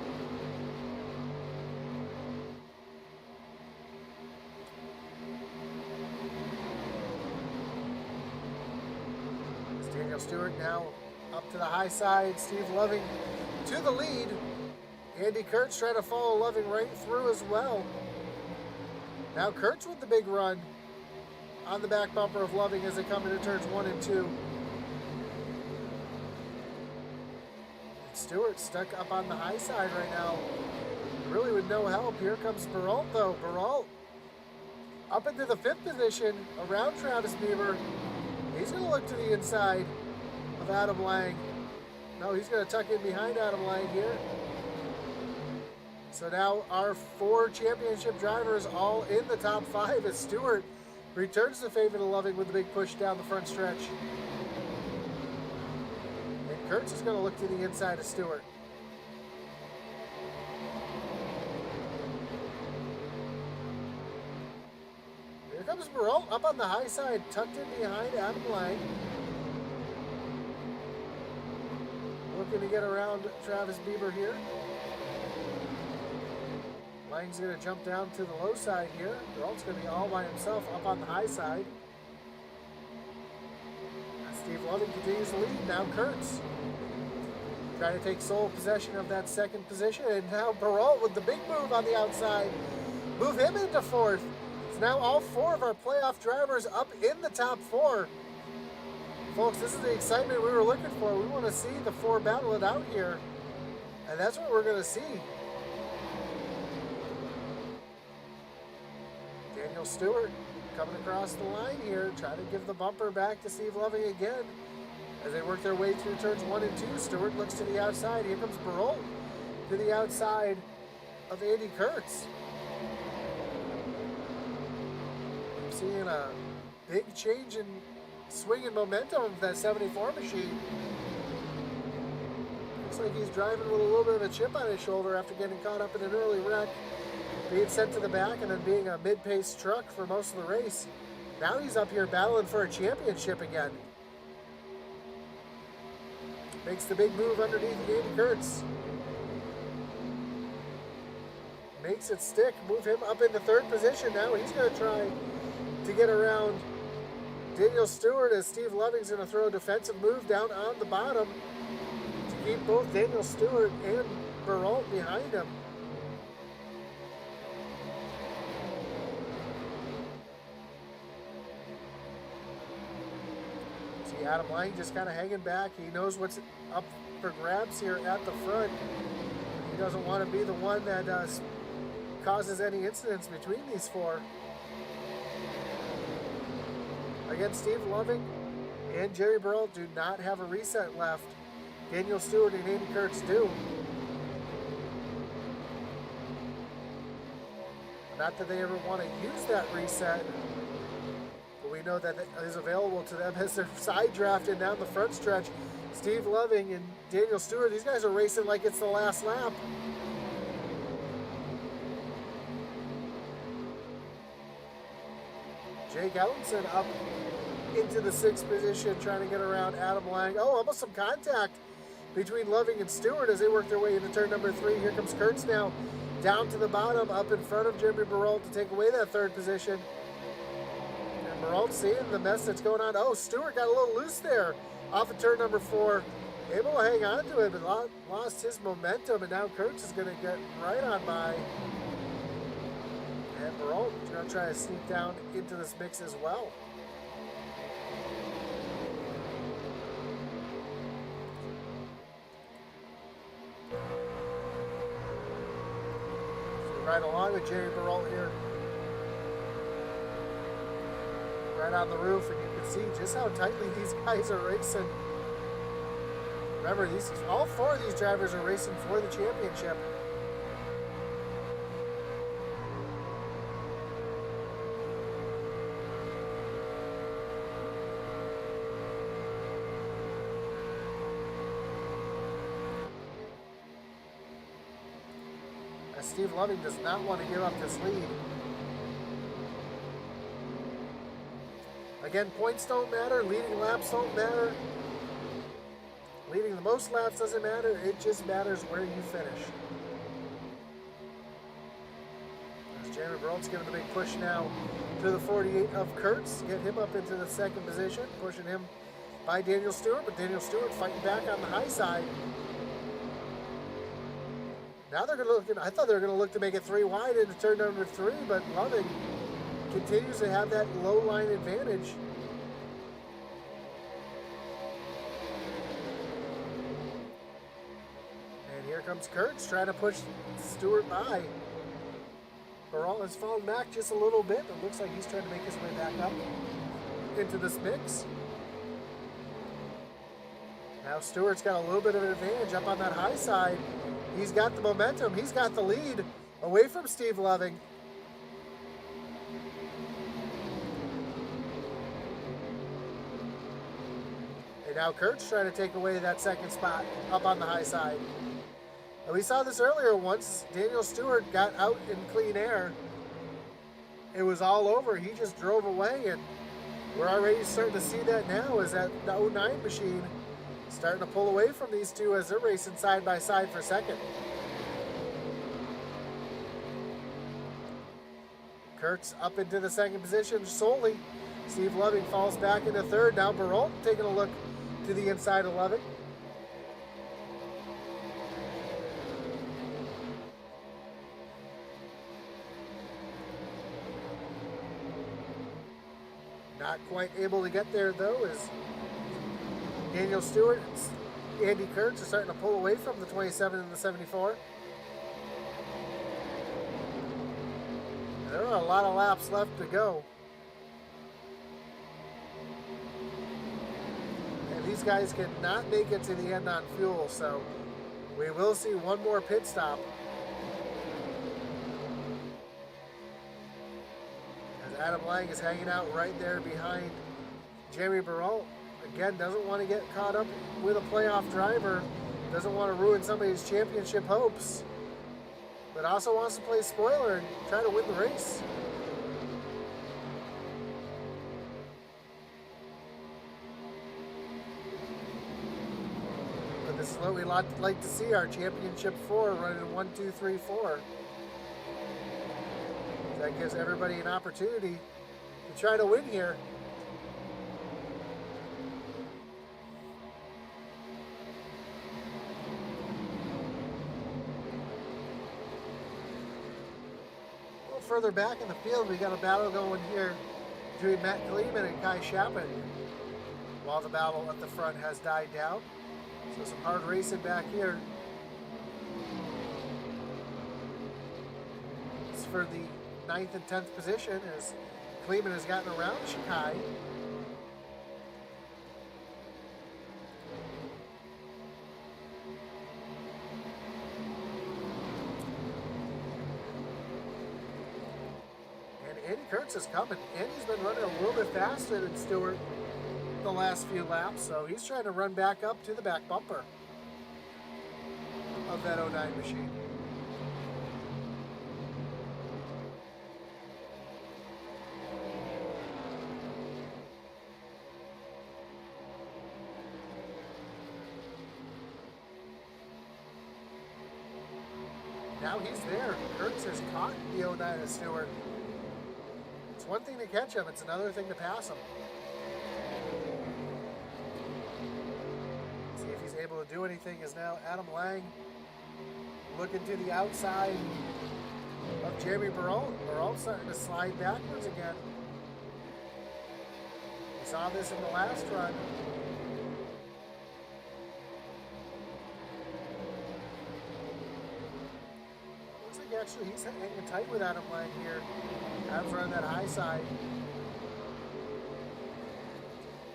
Daniel Stewart now up to the high side. Steve Loving to the lead. Andy Kurtz trying to follow Loving right through as well. Now Kurtz with the big run on the back bumper of Loving as they come into turns 1 and 2. And Stewart stuck up on the high side right now, really with no help. Here comes Barrault though. Barrault up into the 5th position around Travis Bieber. He's going to look to the inside of Adam Lang. No, he's going to tuck in behind Adam Lang here. So now our 4 championship drivers all in the top 5 as Stewart returns the favor to Loving with a big push down the front stretch. And Kurtz is going to look to the inside of Stewart. Here comes Barrault up on the high side, tucked in behind Adam Lang. Looking to get around Travis Bieber here. Lang's going to jump down to the low side here. Barrault's going to be all by himself up on the high side. Steve Loving continues to lead. Now Kurtz trying to take sole possession of that 2nd position. And now Barrault with the big move on the outside. Move him into 4th. So now all 4 of our playoff drivers up in the top 4. Folks, this is the excitement we were looking for. We want to see the 4 battle it out here. And that's what we're going to see. Daniel Stewart coming across the line here, trying to give the bumper back to Steve Loving again. As they work their way through turns 1 and 2, Stewart looks to the outside. Here comes Barrault to the outside of Andy Kurtz. I'm seeing a big change in swing and momentum of that 74 machine. Looks like he's driving with a little bit of a chip on his shoulder after getting caught up in an early wreck, being sent to the back and then being a mid-pace truck for most of the race. Now he's up here battling for a championship again. Makes the big move underneath Andy Kurtz. Makes it stick, move him up into 3rd position. Now he's going to try to get around Daniel Stewart as Steve Loving's going to throw a defensive move down on the bottom to keep both Daniel Stewart and Barrault behind him. See Adam Lang just kind of hanging back. He knows what's up for grabs here at the front. He doesn't want to be the one that causes any incidents between these 4. Again, Steve Loving and Jerry Barrault do not have a reset left. Daniel Stewart and Andy Kurtz do. Not that they ever want to use that reset, but we know that it is available to them as they're side drafted down the front stretch. Steve Loving and Daniel Stewart, these guys are racing like it's the last lap. Jake Ellenson up into the 6th position, trying to get around Adam Lang. Oh, almost some contact between Loving and Stewart as they work their way into turn number 3. Here comes Kurtz now down to the bottom, up in front of Jeremy Baralt to take away that third position. And Baralt seeing the mess that's going on. Oh, Stewart got a little loose there off of turn number 4. Able to hang on to it, but lost his momentum, and now Kurtz is going to get right on by. And Baralt is going to try to sneak down into this mix as well. Right along with Jerry Baralt here. Right on the roof, and you can see just how tightly these guys are racing. Remember, all 4 of these drivers are racing for the championship. Steve Loving does not want to give up this lead. Again, points don't matter, leading laps don't matter. Leading the most laps doesn't matter, it just matters where you finish. As Jeremy Baralt's giving the big push now to the 48 of Kurtz, get him up into the second position, pushing him by Daniel Stewart, but Daniel Stewart fighting back on the high side. Now they're going to look, I thought they were going to look to make it 3 wide into turn number 3, but Loving continues to have that low line advantage. And here comes Kurtz trying to push Stewart by. Baralt has fallen back just a little bit. It looks like he's trying to make his way back up into this mix. Now Stewart's got a little bit of an advantage up on that high side. He's got the momentum. He's got the lead away from Steve Loving. And now Kurt's trying to take away that second spot up on the high side. And we saw this earlier once. Daniel Stewart got out in clean air. It was all over. He just drove away, and we're already starting to see that now as that the 09 machine starting to pull away from these two as they're racing side by side for second. Kurtz up into the second position solely. Steve Loving falls back into third. Now Baralt taking a look to the inside of Loving. Not quite able to get there though as Daniel Stewart and Andy Kurtz are starting to pull away from the 27 and the 74. There are a lot of laps left to go. And these guys cannot make it to the end on fuel, so we will see one more pit stop. As Adam Lang is hanging out right there behind Jeremy Baralt. Again, doesn't want to get caught up with a playoff driver, doesn't want to ruin somebody's championship hopes, but also wants to play spoiler and try to win the race. But this is what we like to see, our championship 4 running 1, 2, 3, 4. That gives everybody an opportunity to try to win here. Further back in the field, we got a battle going here between Matt Kleeman and Kai Chapin, while the battle at the front has died down. So some hard racing back here. It's for the 9th and 10th position as Kleeman has gotten around Kai. Andy Kurtz is coming. Andy's been running a little bit faster than Stewart the last few laps, so he's trying to run back up to the back bumper of that 09 machine. Now he's there. Kurtz has caught the 09 Stewart. It's one thing to catch him, it's another thing to pass him. See if he's able to do anything is now Adam Lang looking to the outside of Jeremy Burrell. Burrell starting to slide backwards again. We saw this in the last run. Looks like actually he's hanging tight with Adam Lang here. Adam's running that high side.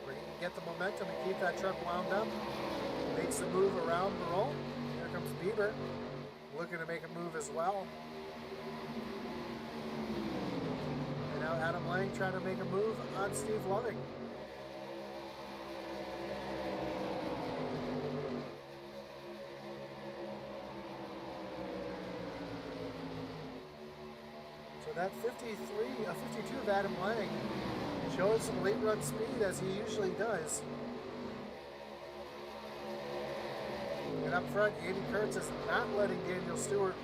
Where he can get the momentum and keep that truck wound up. Makes the move around Burrell. Here comes Bieber, looking to make a move as well. And now Adam Lang trying to make a move on Steve Loving. So that 52 of Adam Lang showing some late run speed as he usually does. And up front, Andy Kurtz is not letting Daniel Stewart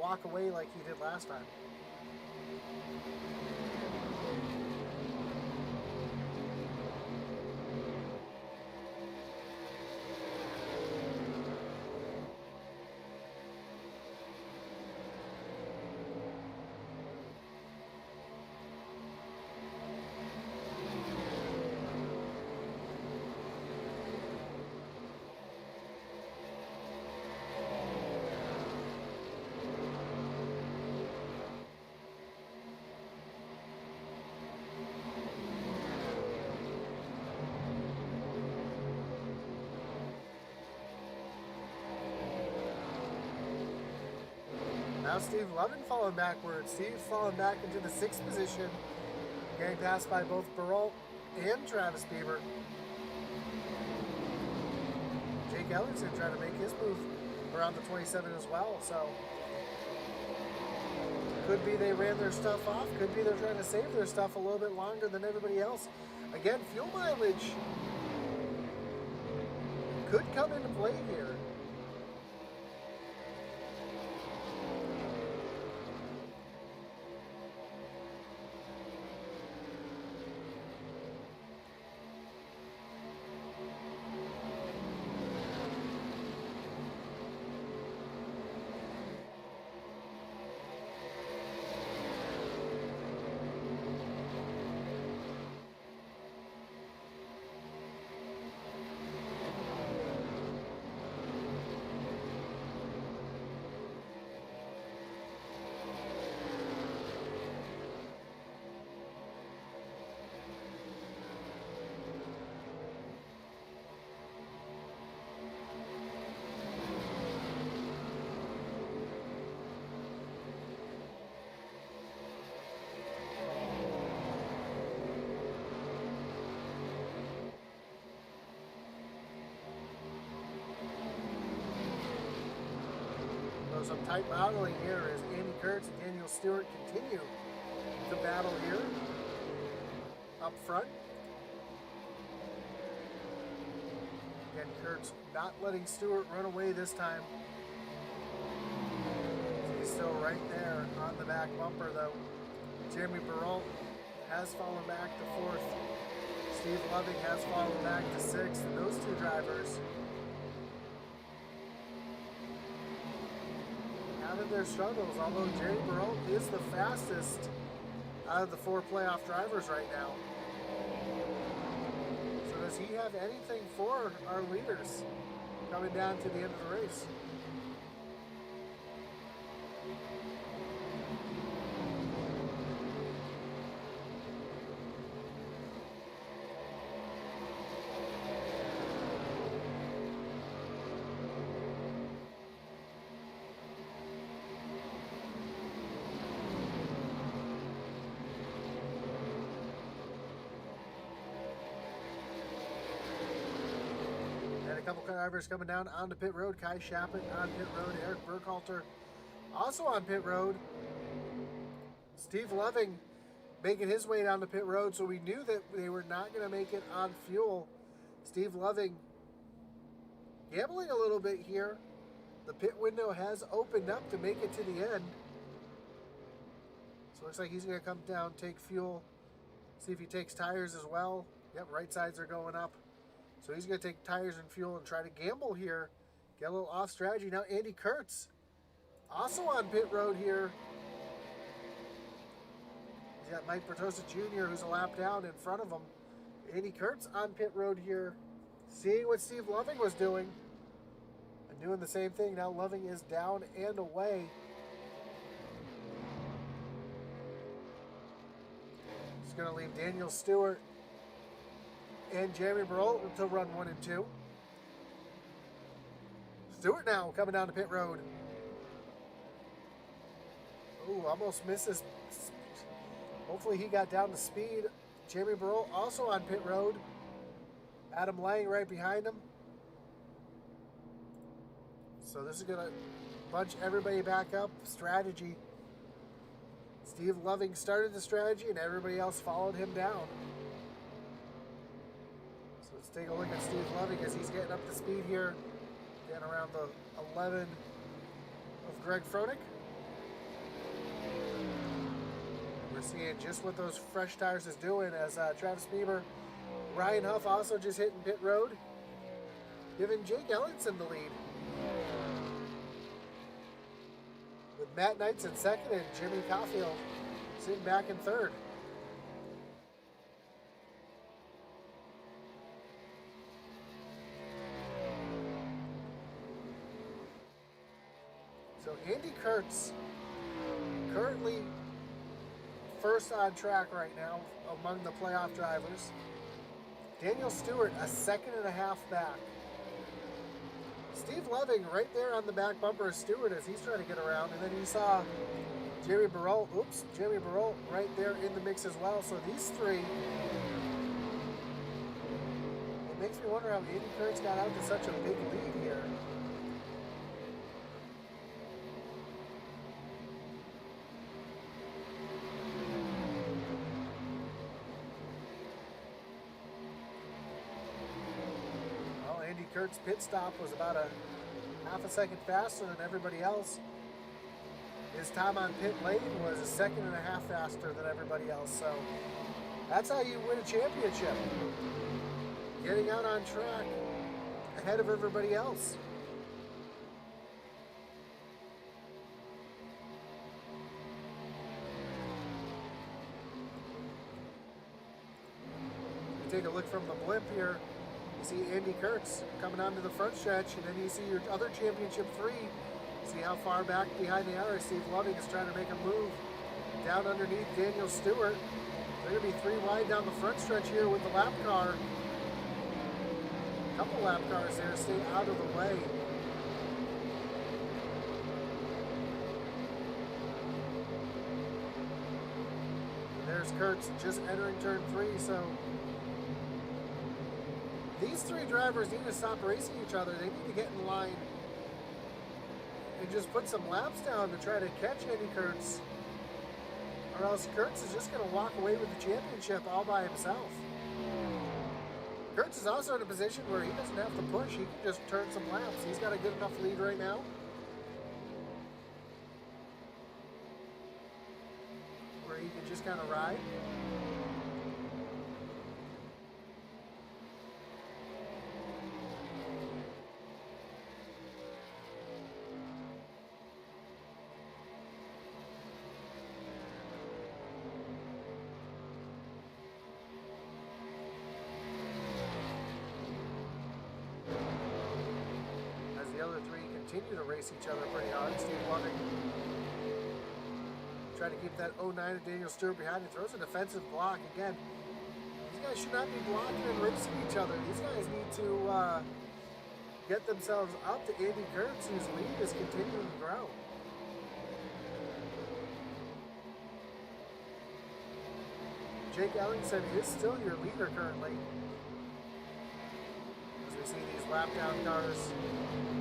walk away like he did last time. Now Steve Loving falling backwards. Steve falling back into the 6th position. Getting passed by both Burrell and Travis Bieber. Jake Ellingson trying to make his move around the 27 as well. So could be they ran their stuff off. Could be they're trying to save their stuff a little bit longer than everybody else. Again, fuel mileage could come into play here. Some tight battling here as Andy Kurtz and Daniel Stewart continue the battle here up front. Again, Kurtz not letting Stewart run away this time. He's still right there on the back bumper though. Jeremy Burrell has fallen back to 4th. Steve Loving has fallen back to 6th. And those two drivers having their struggles, although Jerry Burrell is the fastest out of the 4 playoff drivers right now. So does he have anything for our leaders coming down to the end of the race? A couple drivers coming down onto pit road. Kai Shappett on pit road. Eric Burkhalter also on pit road. Steve Loving making his way down the pit road, so we knew that they were not going to make it on fuel. Steve Loving gambling a little bit here, The pit window has opened up to make it to the end. So it looks like he's going to come down, take fuel, see if he takes tires as well. Yep, right sides are going up. So he's going to take tires and fuel and try to gamble here. Get a little off strategy. Now Andy Kurtz also on pit road here. He's got Mike Bertosa Jr., who's a lap down in front of him. Andy Kurtz on pit road here, seeing what Steve Loving was doing and doing the same thing. Now Loving is down and away. He's going to leave Daniel Stewart and Jeremy Barol to run 1 and 2. Stewart now coming down to pit road. Ooh, almost misses. Hopefully he got down to speed. Jeremy Barol also on pit road. Adam Lang right behind him. So this is going to bunch everybody back up. Strategy. Steve Loving started the strategy and everybody else followed him down. So let's take a look at Steve Loving as he's getting up to speed here. Getting around the 11 of Greg Froenig. We're seeing just what those fresh tires is doing as Travis Bieber, Ryan Huff also just hitting pit road, giving Jake Ellenson the lead. With Matt Knights in second and Jimmy Caulfield sitting back in third. So Andy Kurtz currently first on track right now among the playoff drivers. Daniel Stewart a 1.5 seconds back. Steve Loving right there on the back bumper of Stewart as he's trying to get around. And then you saw Jeremy Barol right there in the mix as well. So these three, it makes me wonder how Andy Kurtz got out to such a big lead here. Andy Kurt's pit stop was about a 1/2 second faster than everybody else. His time on pit lane was 1.5 seconds faster than everybody else. So that's how you win a championship. Getting out on track ahead of everybody else. You take a look from the blimp here. See Andy Kurtz coming onto the front stretch, and then you see your other championship 3. See how far back behind they are. Steve Loving is trying to make a move down underneath Daniel Stewart. They're going to be 3 wide down the front stretch here with the lap car. A couple lap cars there, stay out of the way. And there's Kurtz just entering turn 3, so these 3 drivers need to stop racing each other. They need to get in line and just put some laps down to try to catch Andy Kurtz. Or else Kurtz is just going to walk away with the championship all by himself. Kurtz is also in a position where he doesn't have to push. He can just turn some laps. He's got a good enough lead right now. Where he can just kind of ride. The other 3 continue to race each other pretty hard. Steve Loving trying to keep that 09 of Daniel Stewart behind. He throws a defensive block again. These guys should not be blocking and racing each other. These guys need to get themselves up to Andy Kurtz, whose lead is continuing to grow. Jake Ellingson is still your leader currently. As we see these lap down cars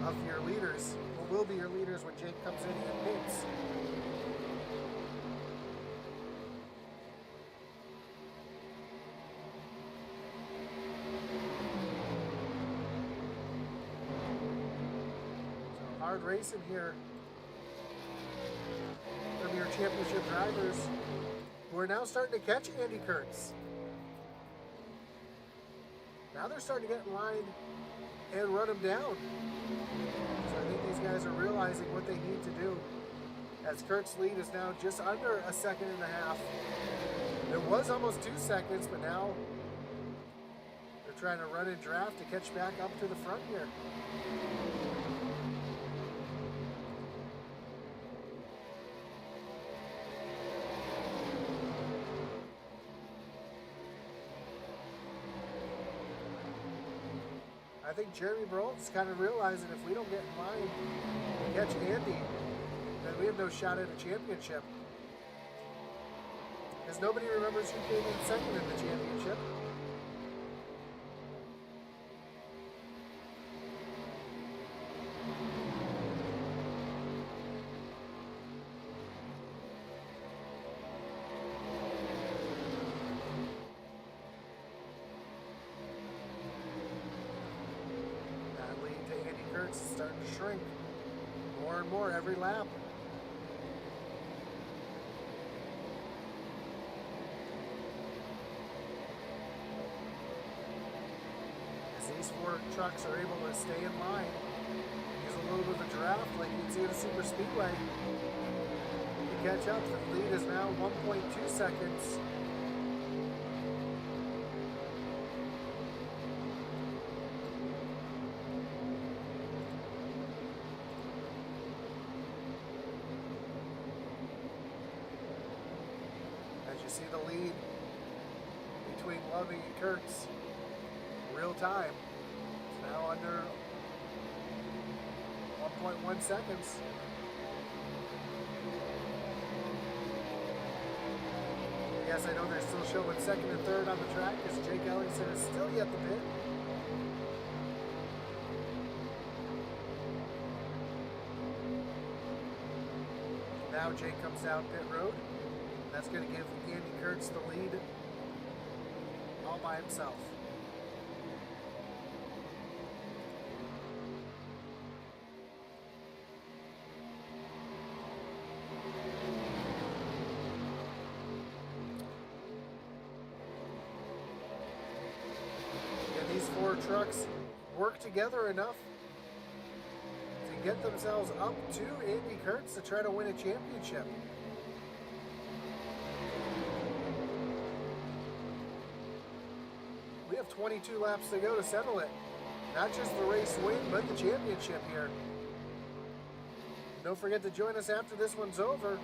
of your leaders, or will be your leaders when Jake comes in and pits. So hard racing here from your championship drivers, who are now starting to catch Andy Kurtz. Now they're starting to get in line and run him down. So I think these guys are realizing what they need to do, as Kurt's lead is now just under a second and a half. It was almost 2 seconds, but now they're trying to run and draft to catch back up to the front here. I think Jeremy Barolt's kind of realizing if we don't get in line and catch Andy, then we have no shot at a championship. Because nobody remembers who came in second in the championship. That lead to Andy Kurtz is starting to shrink more and more every lap. These 4 trucks are able to stay in line, use a little bit of a draft like you can see in a super speedway to catch up. The lead is now 1.2 seconds. As you see the lead between Loving and Kurtz, real time. It's now under 1.1 seconds. Yes, I know they're still showing second and third on the track because Jake Ellingson is still yet to pit. Now Jake comes down pit road. That's going to give Andy Kurtz the lead all by himself. These 4 trucks work together enough to get themselves up to Andy Kurtz to try to win a championship. We have 22 laps to go to settle it. Not just the race win, but the championship here. Don't forget to join us after this one's over,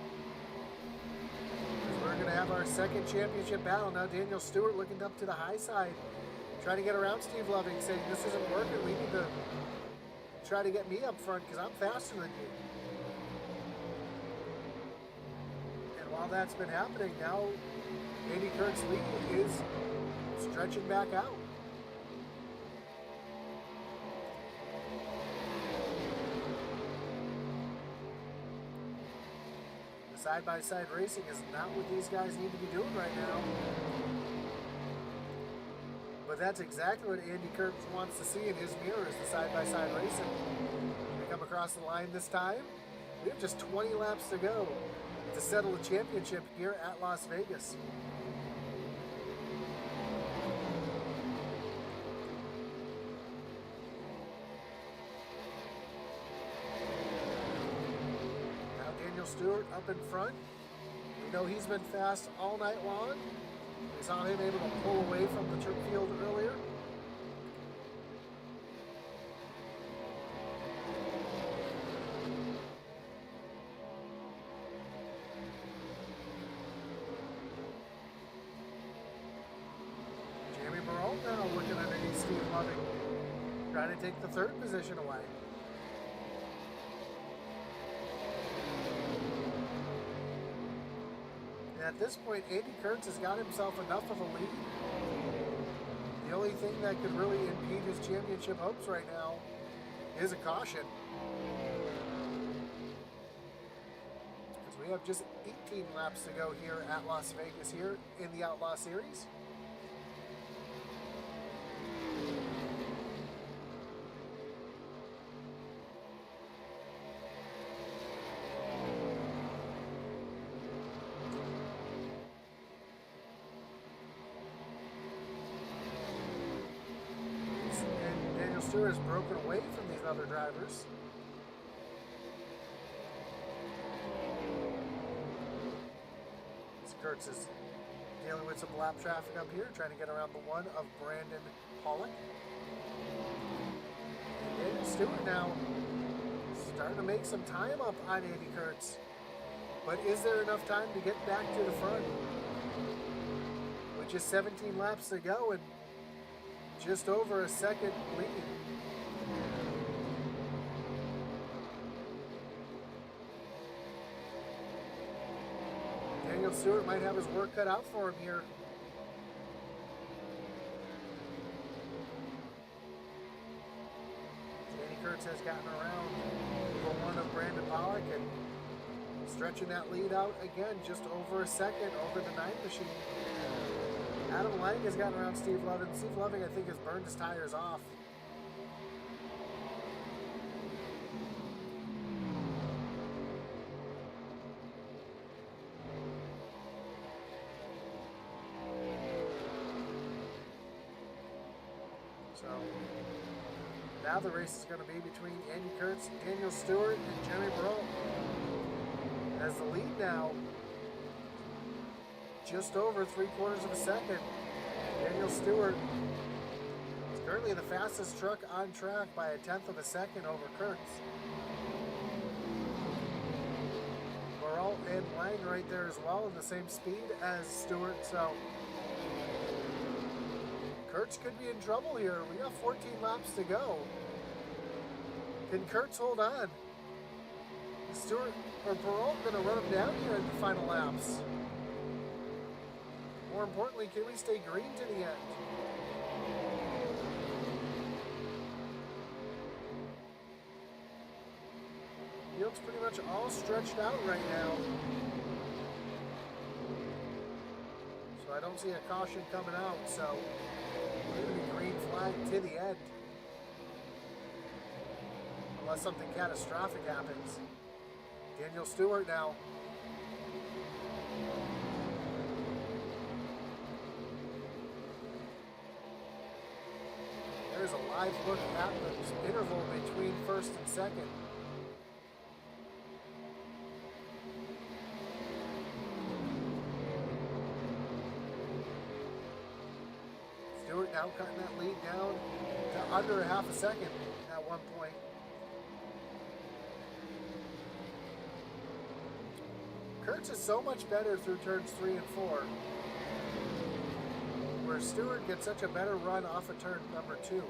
because we're going to have our second championship battle. Now Daniel Stewart looking up to the high side, trying to get around Steve Loving, saying this isn't working, we need to try to get me up front because I'm faster than you. And while that's been happening, now Andy Kurtz's lead is stretching back out. The side-by-side racing is not what these guys need to be doing right now. But that's exactly what Andy Kurtz wants to see in his mirror, is the side-by-side racing. We come across the line this time. We have just 20 laps to go to settle the championship here at Las Vegas. Now Daniel Stewart up in front. We know he's been fast all night long. We saw him able to pull away from the trip field earlier. Jeremy Barol now looking underneath Steve Loving, trying to take the 3rd position away. At this point, Andy Kurtz has got himself enough of a lead. The only thing that could really impede his championship hopes right now is a caution. Because we have just 18 laps to go here at Las Vegas here in the Outlaw Series. Stewart has broken away from these other drivers. Kurtz is dealing with some lap traffic up here, trying to get around the one of Brandon Pollock. And Daniel Stewart now starting to make some time up on Andy Kurtz. But is there enough time to get back to the front? With just 17 laps to go and just over a second lead. Daniel Stewart might have his work cut out for him here. Andy Kurtz has gotten around the one of Brandon Pollock and stretching that lead out again, just over a second over the 9 machine. Adam Lang has gotten around Steve Loving. Steve Loving, I think, has burned his tires off. So now the race is going to be between Andy Kurtz, Daniel Stewart, and Jeremy Burrell. As the lead now, just over 3/4 of a second. Daniel Stewart is currently the fastest truck on track by 1/10 of a second over Kurtz. Burrell and Lang right there as well in the same speed as Stewart, so Kurtz could be in trouble here. We got 14 laps to go. Can Kurtz hold on? Is Stewart or Burrell going to run him down here in the final laps? More importantly, can we stay green to the end? Field's pretty much all stretched out right now. So I don't see a caution coming out, so we're going to be green flag to the end. Unless something catastrophic happens. Daniel Stewart now. There's a live look at the interval between first and second. Stewart now cutting that lead down to under 1/2 a second at one point. Kurtz is so much better through turns 3 and 4, where Stewart gets such a better run off of turn number 2.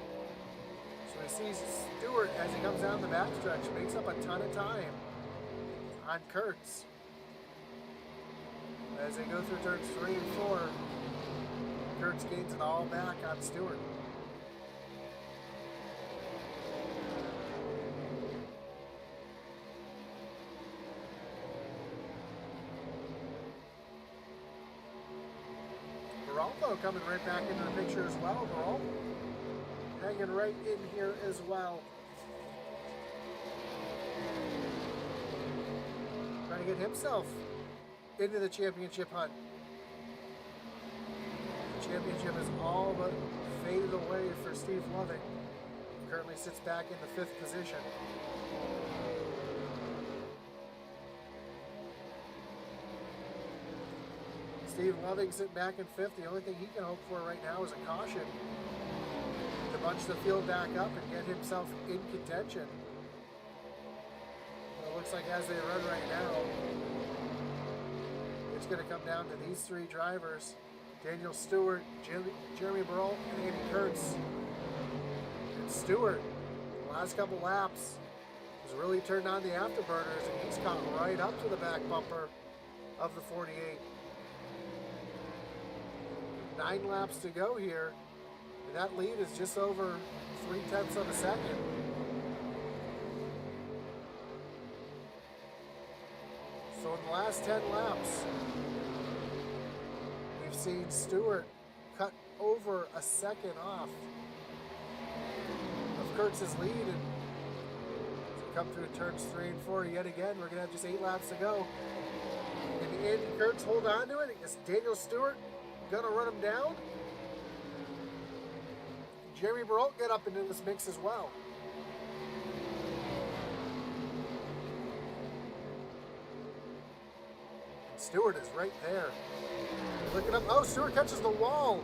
So he sees Stewart as he comes down the backstretch, makes up a ton of time on Kurtz. As they go through turns 3 and 4, Kurtz gains it all back on Stewart. Baraldo coming right back into the picture as well. Baraldo hanging right in here as well. Trying to get himself into the championship hunt. The championship is all but faded away for Steve Loving. He currently sits back in the 5th position. Steve Loving sitting back in 5th. The only thing he can hope for right now is a caution to bunch the field back up and get himself in contention. Well, it looks like as they run right now, it's going to come down to these 3 drivers: Daniel Stewart, Jeremy Burrell, and Andy Kurtz. And Stewart, the last couple laps, has really turned on the afterburners, and he's caught right up to the back bumper of the 48. 9 laps to go here, and that lead is just over 3/10 of a second. So in the last 10 laps, we've seen Stewart cut over a second off of Kurtz's lead, and as we come through turns 3 and 4 yet again, we're gonna have just 8 laps to go. And Andy Kurtz hold on to it. Is Daniel Stewart gonna run him down? Jeremy Barrault get up into this mix as well. Stewart is right there. Looking up. Oh, Stewart catches the wall.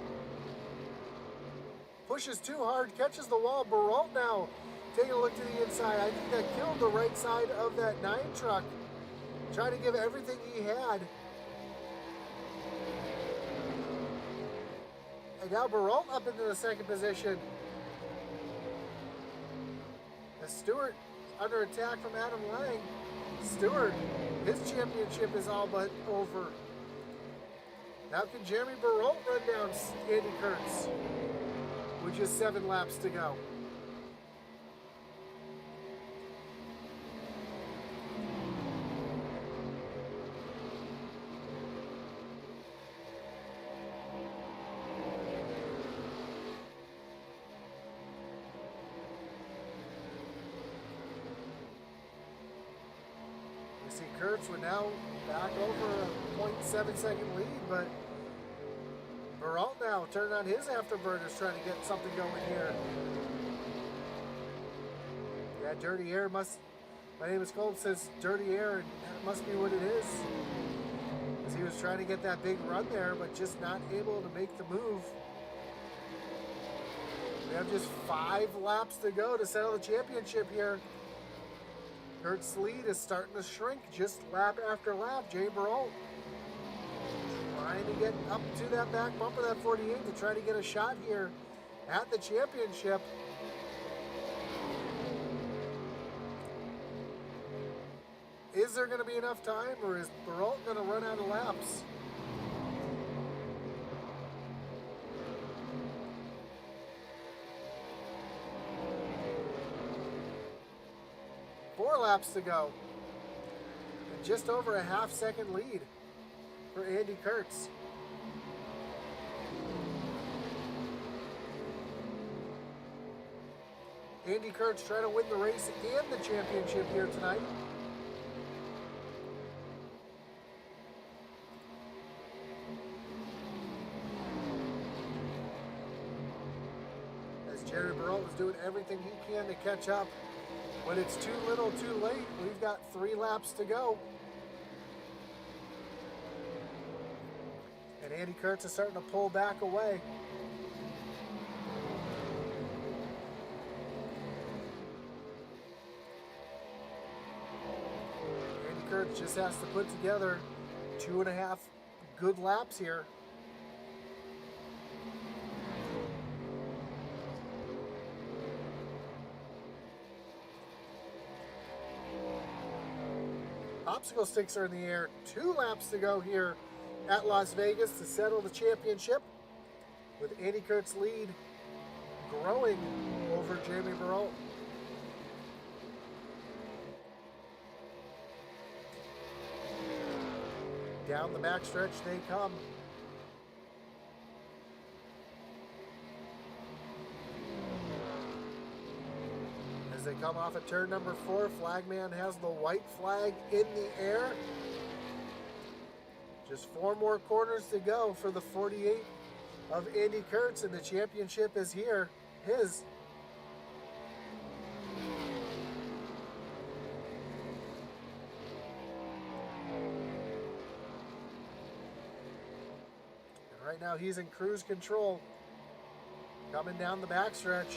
Pushes too hard, catches the wall. Barrault now taking a look to the inside. I think that killed the right side of that 9 truck. Trying to give everything he had. And now Barrault up into the second position. As Stewart under attack from Adam Lang. Stewart, his championship is all but over. Now can Jeremy Barrault run down Andy Kurtz with just 7 laps to go? You see Kurtz would now back over a 0.7 second lead, but Barrault now turning on his afterburners trying to get something going here. Yeah, dirty air must, my name is Colt says dirty air, and that must be what it is. As he was trying to get that big run there, but just not able to make the move. We have just 5 laps to go to settle the championship here. Kurt's lead is starting to shrink just lap after lap. Jay Barrault trying to get up to that back bumper, that 48, to try to get a shot here at the championship. Is there going to be enough time, or is Barrault going to run out of laps? Four laps to go. And just over a half-second lead for Andy Kurtz. Andy Kurtz trying to win the race and the championship here tonight. As Jerry Barrault is doing everything he can to catch up. When it's too little, too late, we've got 3 laps to go. And Andy Kurtz is starting to pull back away. Andy Kurtz just has to put together 2.5 good laps here. Popsicle sticks are in the air. 2 laps to go here at Las Vegas to settle the championship, with Andy Kurtz's lead growing over Jeremy Barrault. Down the backstretch they come. As they come off of turn number 4, Flagman has the white flag in the air. Just 4 more corners to go for the 48 of Andy Kurtz, and the championship is here, his. And right now he's in cruise control, coming down the backstretch.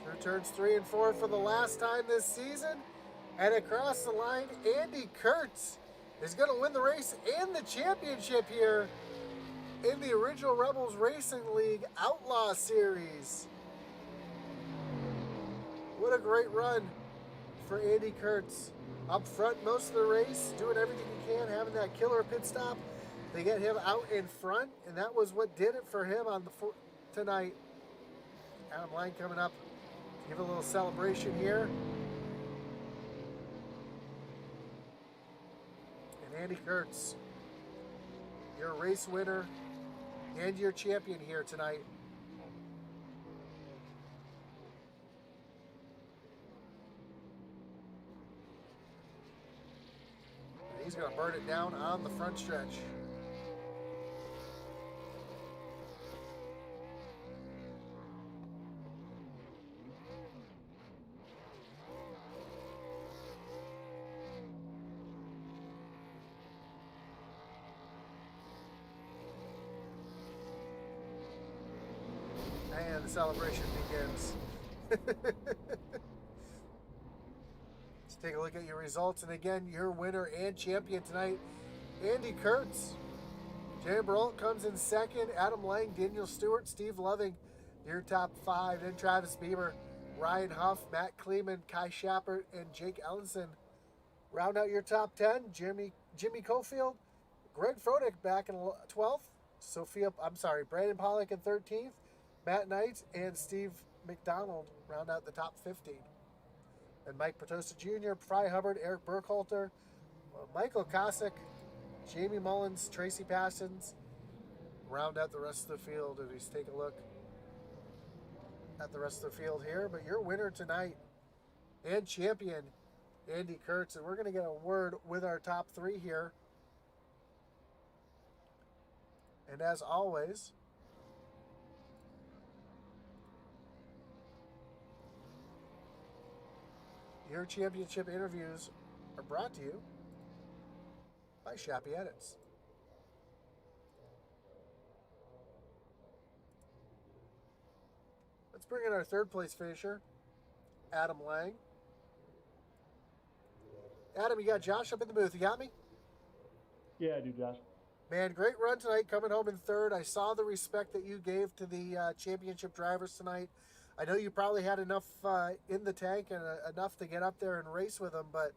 Through turns 3 and 4 for the last time this season. And across the line, Andy Kurtz is going to win the race and the championship here in the Original Rebels Racing League Outlaw Series. What a great run for Andy Kurtz. Up front most of the race, doing everything he can, having that killer pit stop. They get him out in front, and that was what did it for him on the tonight. Adam Lang coming up to give a little celebration here. Andy Kurtz, your race winner and your champion here tonight. And he's going to burn it down on the front stretch. celebration begins. Let's take a look at your results. And again, your winner and champion tonight, Andy Kurtz. Jay Brault comes in second. Adam Lang, Daniel Stewart, Steve Loving, your top five. Then Travis Bieber, Ryan Huff, Matt Kleeman, Kai Schappert, and Jake Ellenson. Round out your top 10, Jimmy Cofield, Greg Frodick back in 12th. Brandon Pollock in 13th. Matt Knight and Steve McDonald round out the top 15. And Mike Petosa Jr., Fry Hubbard, Eric Burkhalter, Michael Kosick, Jamie Mullins, Tracy Passons round out the rest of the field. And let's take a look at the rest of the field here. But your winner tonight and champion, Andy Kurtz. And we're going to get a word with our top three here. And as always, your championship interviews are brought to you by Shappy Edits. Let's bring in our third place finisher, Adam Lang. Adam, you got Josh up in the booth. You got me? Yeah, I do, Josh. Man, great run tonight, coming home in third. I saw the respect that you gave to the championship drivers tonight. I know you probably had enough in the tank and enough to get up there and race with them, but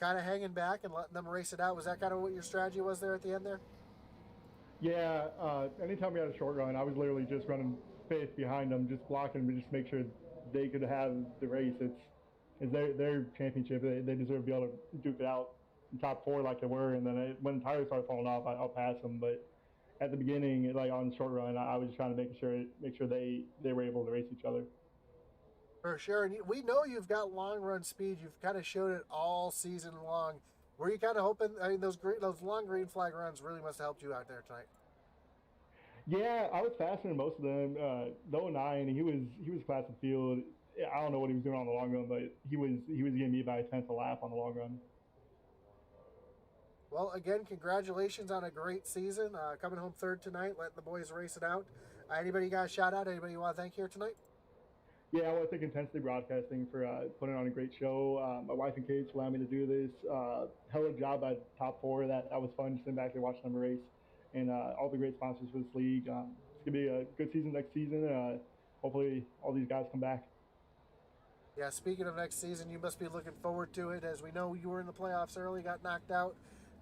kind of hanging back and letting them race it out. Was that kind of what your strategy was there at the end there? Yeah, anytime we had a short run, I was literally just running fifth behind them, just blocking them, just make sure they could have the race. It's their championship. They deserve to be able to duke it out in top four like they were. And then when the tires started falling off, I'll pass them. But at the beginning, like on the short run, I was trying to make sure they were able to race each other. For sure. And we know you've got long run speed. You've kind of showed it all season long. Were you kind of hoping? I mean, those long green flag runs really must have helped you out there tonight. Yeah, I was faster than most of them. The 09, he was class of field. I don't know what he was doing on the long run, but he was getting me by a tenth a lap on the long run. Well, again, congratulations on a great season. Coming home third tonight, letting the boys race it out. Anybody you got a shout out? Anybody you want to thank here tonight? Yeah, I want to thank Intensity Broadcasting for putting on a great show. My wife and kids allowed me to do this. Hell of a job at top four. That was fun, just sitting back there watching them race. And all the great sponsors for this league. It's going to be a good season next season. Hopefully all these guys come back. Yeah, speaking of next season, you must be looking forward to it. As we know, you were in the playoffs early, got knocked out.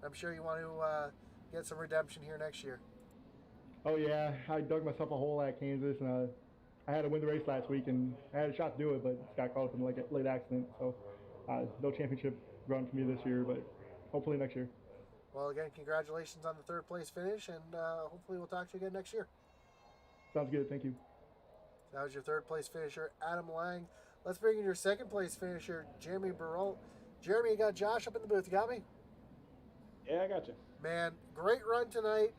I'm sure you want to get some redemption here next year. Oh, yeah. I dug myself a hole at Kansas, and I had to win the race last week, and I had a shot to do it, but just got caught up in a late accident. So no championship run for me this year, but hopefully next year. Well, again, congratulations on the third place finish, and hopefully we'll talk to you again next year. Sounds good. Thank you. That was your third place finisher, Adam Lang. Let's bring in your second place finisher, Jeremy Barrault. Jeremy, you got Josh up in the booth. You got me? Yeah, I got you. Man, great run tonight.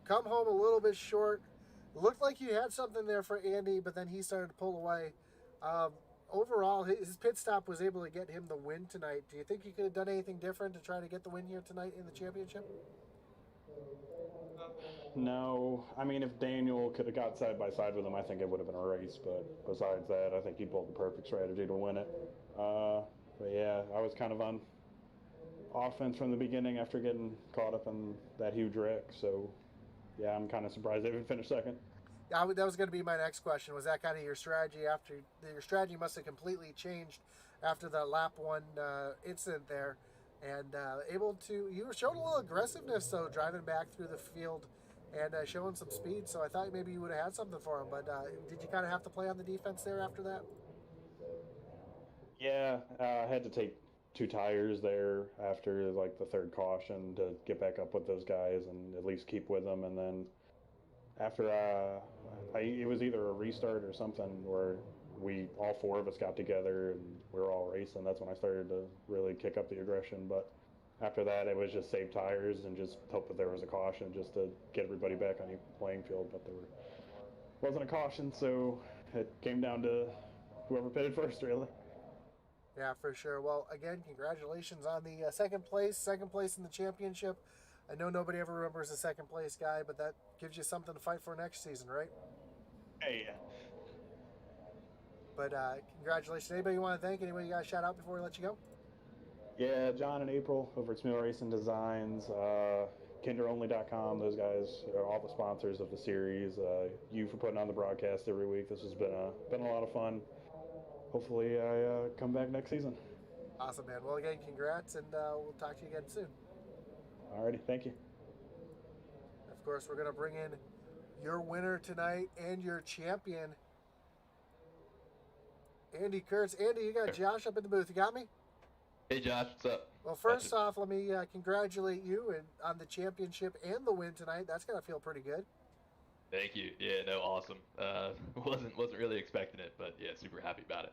Come home a little bit short. Looked like you had something there for Andy, but then he started to pull away. Overall, his pit stop was able to get him the win tonight. Do you think you could have done anything different to try to get the win here tonight in the championship? No. I mean, if Daniel could have got side by side with him, I think it would have been a race. But besides that, I think he pulled the perfect strategy to win it. But yeah, I was kind of on offense from the beginning after getting caught up in that huge wreck. So yeah, I'm kind of surprised they even finished second. That was going to be my next question. Was that kind of your strategy after your strategy must have completely changed after the lap one incident there, and you were showing a little aggressiveness though, driving back through the field and showing some speed. So I thought maybe you would have had something for him, but did you kind of have to play on the defense there after that? Yeah, I had to take 2 tires there after like the third caution to get back up with those guys and at least keep with them, and then after it was either a restart or something where all 4 of us got together and we were all racing. That's when I started to really kick up the aggression. But after that, it was just save tires and just hope that there was a caution just to get everybody back on the playing field. But there wasn't a caution, so it came down to whoever pitted first, really. Yeah, for sure. Well, again, congratulations on the second place in the championship. I know nobody ever remembers the second place guy, but that gives you something to fight for next season, right? Hey, But congratulations. Anybody you want to thank? Anybody you got to shout out before we let you go? Yeah, John and April over at Smil Racing Designs, kinderonly.com. Those guys are all the sponsors of the series. You for putting on the broadcast every week. This has been a lot of fun. Hopefully, I come back next season. Awesome, man. Well, again, congrats, and we'll talk to you again soon. Alrighty, thank you. Of course, we're going to bring in your winner tonight and your champion, Andy Kurtz. Andy, you got Josh up in the booth. You got me? Hey Josh, what's up? Well, first off, let me congratulate you on the championship and the win tonight. That's going to feel pretty good. Thank you. Yeah, no, awesome. Wasn't really expecting it, but yeah, super happy about it.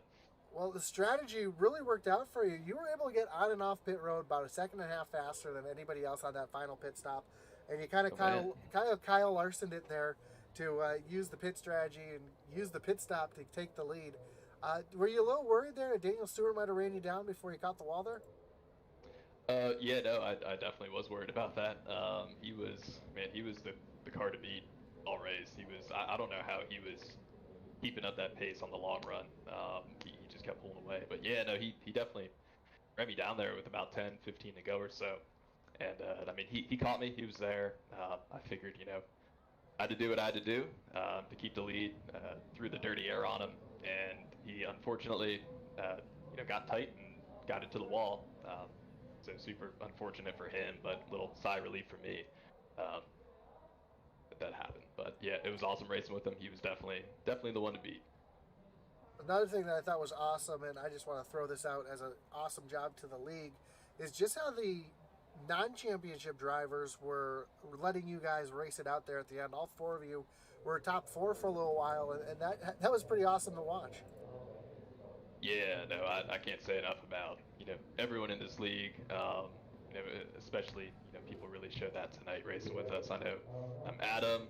Well, the strategy really worked out for you. You were able to get on and off pit road about a second and a half faster than anybody else on that final pit stop, and you kind of Kyle Larsoned it there to use the pit strategy and use the pit stop to take the lead. Were you a little worried there that Daniel Stewart might have ran you down before you caught the wall there? Yeah, no, I definitely was worried about that. He was the car to beat all race. I don't know how he was keeping up that pace on the long run. He just kept pulling away. But yeah, no, he definitely ran me down there with about 10, 15 to go or so. And I mean, he caught me. He was there. I figured, I had to do what I had to do to keep the lead, threw the dirty air on him, and he unfortunately, got tight and got into the wall. So super unfortunate for him, but little sigh of relief for me that happened. But yeah, it was awesome racing with him. He was definitely the one to beat. Another thing that I thought was awesome, and I just want to throw this out as an awesome job to the league, is just how the non-championship drivers were letting you guys race it out there at the end. All four of you were top four for a little while, and that was pretty awesome to watch. Yeah, no, I can't say enough about everyone in this league. Especially people really showed that tonight racing with us. I know Adam,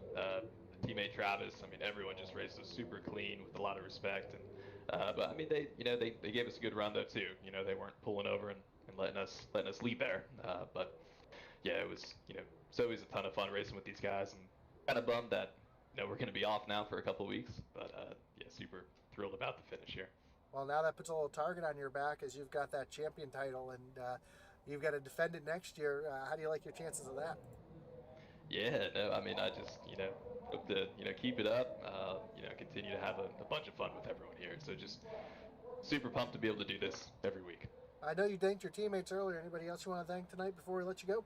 teammate Travis. I mean, everyone just races super clean with a lot of respect. And but I mean, they gave us a good run though too. They weren't pulling over and letting us lead there. But yeah, it was it's always a ton of fun racing with these guys, and kind of bummed that we're going to be off now for a couple of weeks. But yeah, super thrilled about the finish here. Well, now that puts a little target on your back as you've got that champion title, and you've got to defend it next year. How do you like your chances of that? Yeah, no, I mean, I just, hope to, keep it up, continue to have a bunch of fun with everyone here. So just super pumped to be able to do this every week. I know you thanked your teammates earlier. Anybody else you want to thank tonight before we let you go?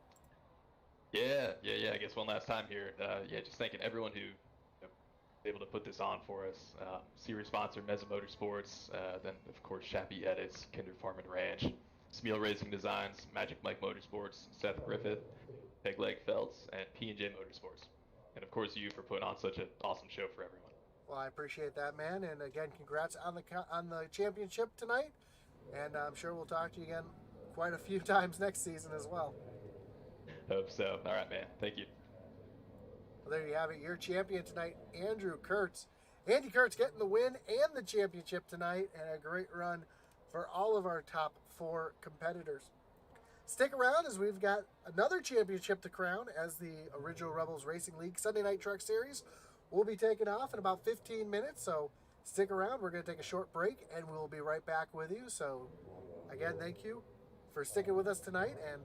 Yeah. I guess one last time here. Just thanking everyone who was able to put this on for us. Series sponsor, Meza Motorsports, then, of course, Shappy Edits, Kinder Farm and Ranch, Smil Racing Designs, Magic Mike Motorsports, Seth Griffith, Peg Leg Felts, and P&J Motorsports. And of course, you for putting on such an awesome show for everyone. Well, I appreciate that, man. And again, congrats on the championship tonight. And I'm sure we'll talk to you again quite a few times next season as well. Hope so. All right, man. Thank you. Well, there you have it. Your champion tonight, Andrew Kurtz. Andy Kurtz getting the win and the championship tonight, and a great run for all of our top four competitors. Stick around as we've got another championship to crown as the Original Rebels Racing League Sunday Night Truck Series will be taking off in about 15 minutes. So stick around. We're going to take a short break, and we'll be right back with you. So again, thank you for sticking with us tonight, and